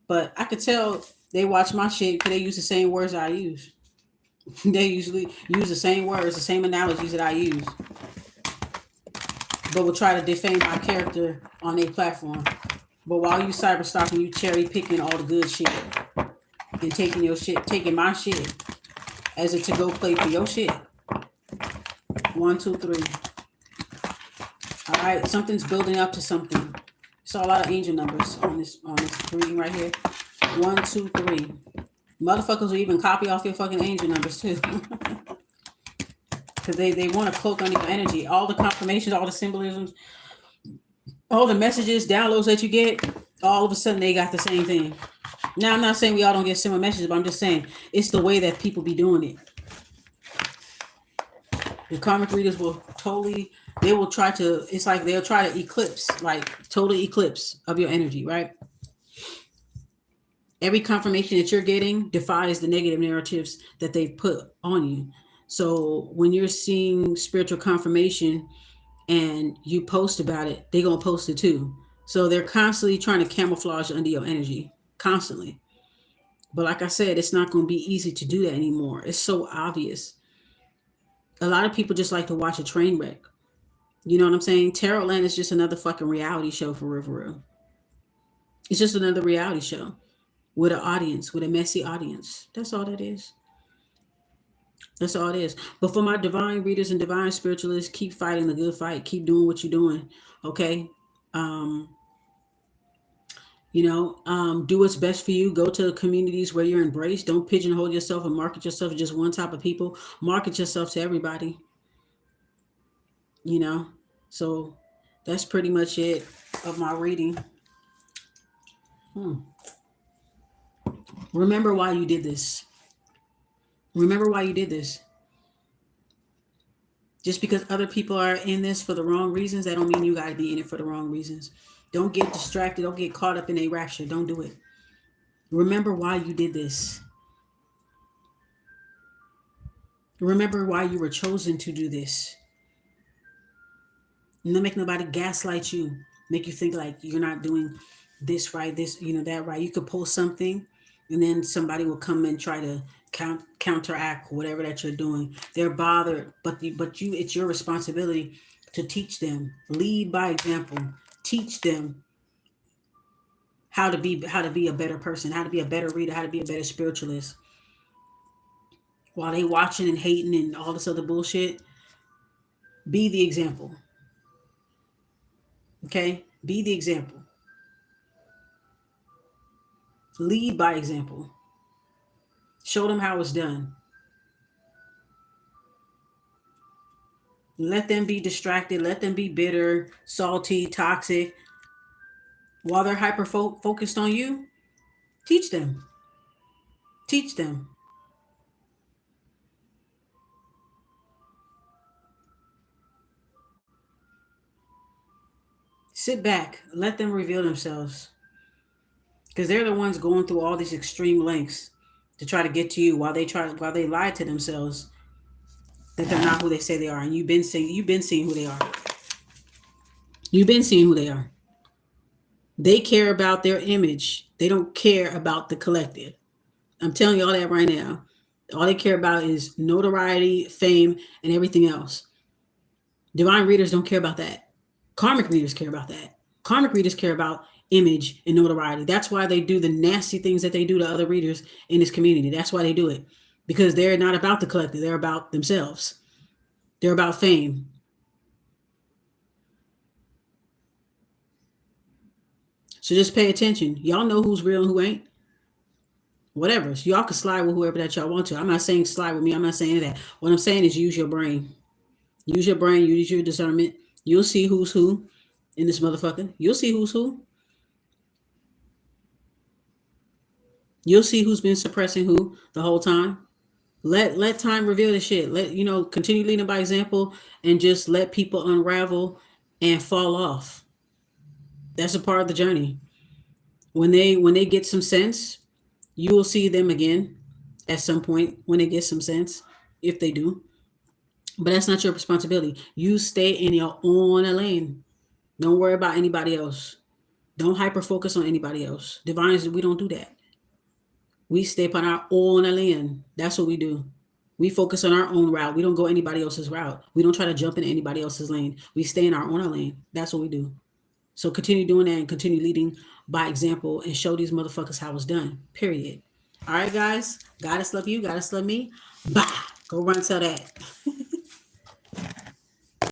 S1: But I could tell they watch my shit because they use the same words I use. They usually use the same words, the same analogies that I use. But will try to defame my character on their platform. But while you cyber stalking, you cherry picking all the good shit and taking your shit, taking my shit as a to-go plate for your shit. 1, 2, 3. All right, something's building up to something. Saw a lot of angel numbers on this reading right here. 1, 2, 3. Motherfuckers will even copy off your fucking angel numbers too. Because they want to cloak on your energy. All the confirmations, all the symbolisms, all the messages, downloads that you get, all of a sudden they got the same thing. Now, I'm not saying we all don't get similar messages, but I'm just saying it's the way that people be doing it. The karmic readers will totally, they will try to, it's like they'll try to eclipse, like total eclipse of your energy, right? Every confirmation that you're getting defies the negative narratives that they've put on you. So when you're seeing spiritual confirmation and you post about it, they're going to post it too. So they're constantly trying to camouflage under your energy, constantly. But like I said, it's not going to be easy to do that anymore. It's so obvious. A lot of people just like to watch a train wreck. You know what I'm saying? Tarot Land is just another fucking reality show for real. It's just another reality show with an audience, with a messy audience. That's all that is. That's all it is. But for my divine readers and divine spiritualists, keep fighting the good fight. Keep doing what you're doing. Okay. Um, do what's best for you. Go to communities where you're embraced. Don't pigeonhole yourself and market yourself to just one type of people. Market yourself to everybody. you know so that's pretty much it of my reading. Remember why you did this. Remember why you did this. Just because other people are in this for the wrong reasons, that don't mean you got to be in it for the wrong reasons. Don't get distracted. Don't get caught up in a rapture. Don't do it. Remember why you did this. Remember why you were chosen to do this. And don't make nobody gaslight you, make you think like you're not doing this right, that right. You could post something, and then somebody will come and try to counteract whatever that you're doing. They're bothered, but it's your responsibility to teach them. Lead by example. Teach them how to be a better person, how to be a better reader, how to be a better spiritualist. While they watching and hating and all this other bullshit, be the example. Okay? Be the example. Lead by example. Show them how it's done. Let them be distracted. Let them be bitter, salty, toxic. While they're hyper focused on you, teach them. Teach them. Sit back. Let them reveal themselves. Because they're the ones going through all these extreme lengths to try to get to you while they lie to themselves that they're not who they say they are. And you've been seeing who they are. You've been seeing who they are. They care about their image. They don't care about the collective. I'm telling you all that right now. All they care about is notoriety, fame, and everything else. Divine readers don't care about that. Karmic readers care about that. Karmic readers care about image and notoriety. That's why they do the nasty things that they do to other readers in this community. That's why they do it. Because they're not about the collective. They're about themselves. They're about fame. So just pay attention. Y'all know who's real and who ain't. Whatever. So y'all can slide with whoever that y'all want to. I'm not saying slide with me. I'm not saying that. What I'm saying is use your brain. Use your brain. Use your discernment. You'll see who's who in this motherfucker. You'll see who's who. You'll see who's been suppressing who the whole time. Let time reveal the shit. Continue leading by example and just let people unravel and fall off. That's a part of the journey. When they get some sense, you will see them again at some point when they get some sense, if they do. But that's not your responsibility. You stay in your own lane. Don't worry about anybody else. Don't hyper focus on anybody else. Divines, we don't do that. We stay upon our own lane. That's what we do. We focus on our own route. We don't go anybody else's route. We don't try to jump in anybody else's lane. We stay in our own lane. That's what we do. So continue doing that and continue leading by example and show these motherfuckers how it's done. Period. All right, guys. Goddess love you. Goddess love me. Bye. Go run tell that.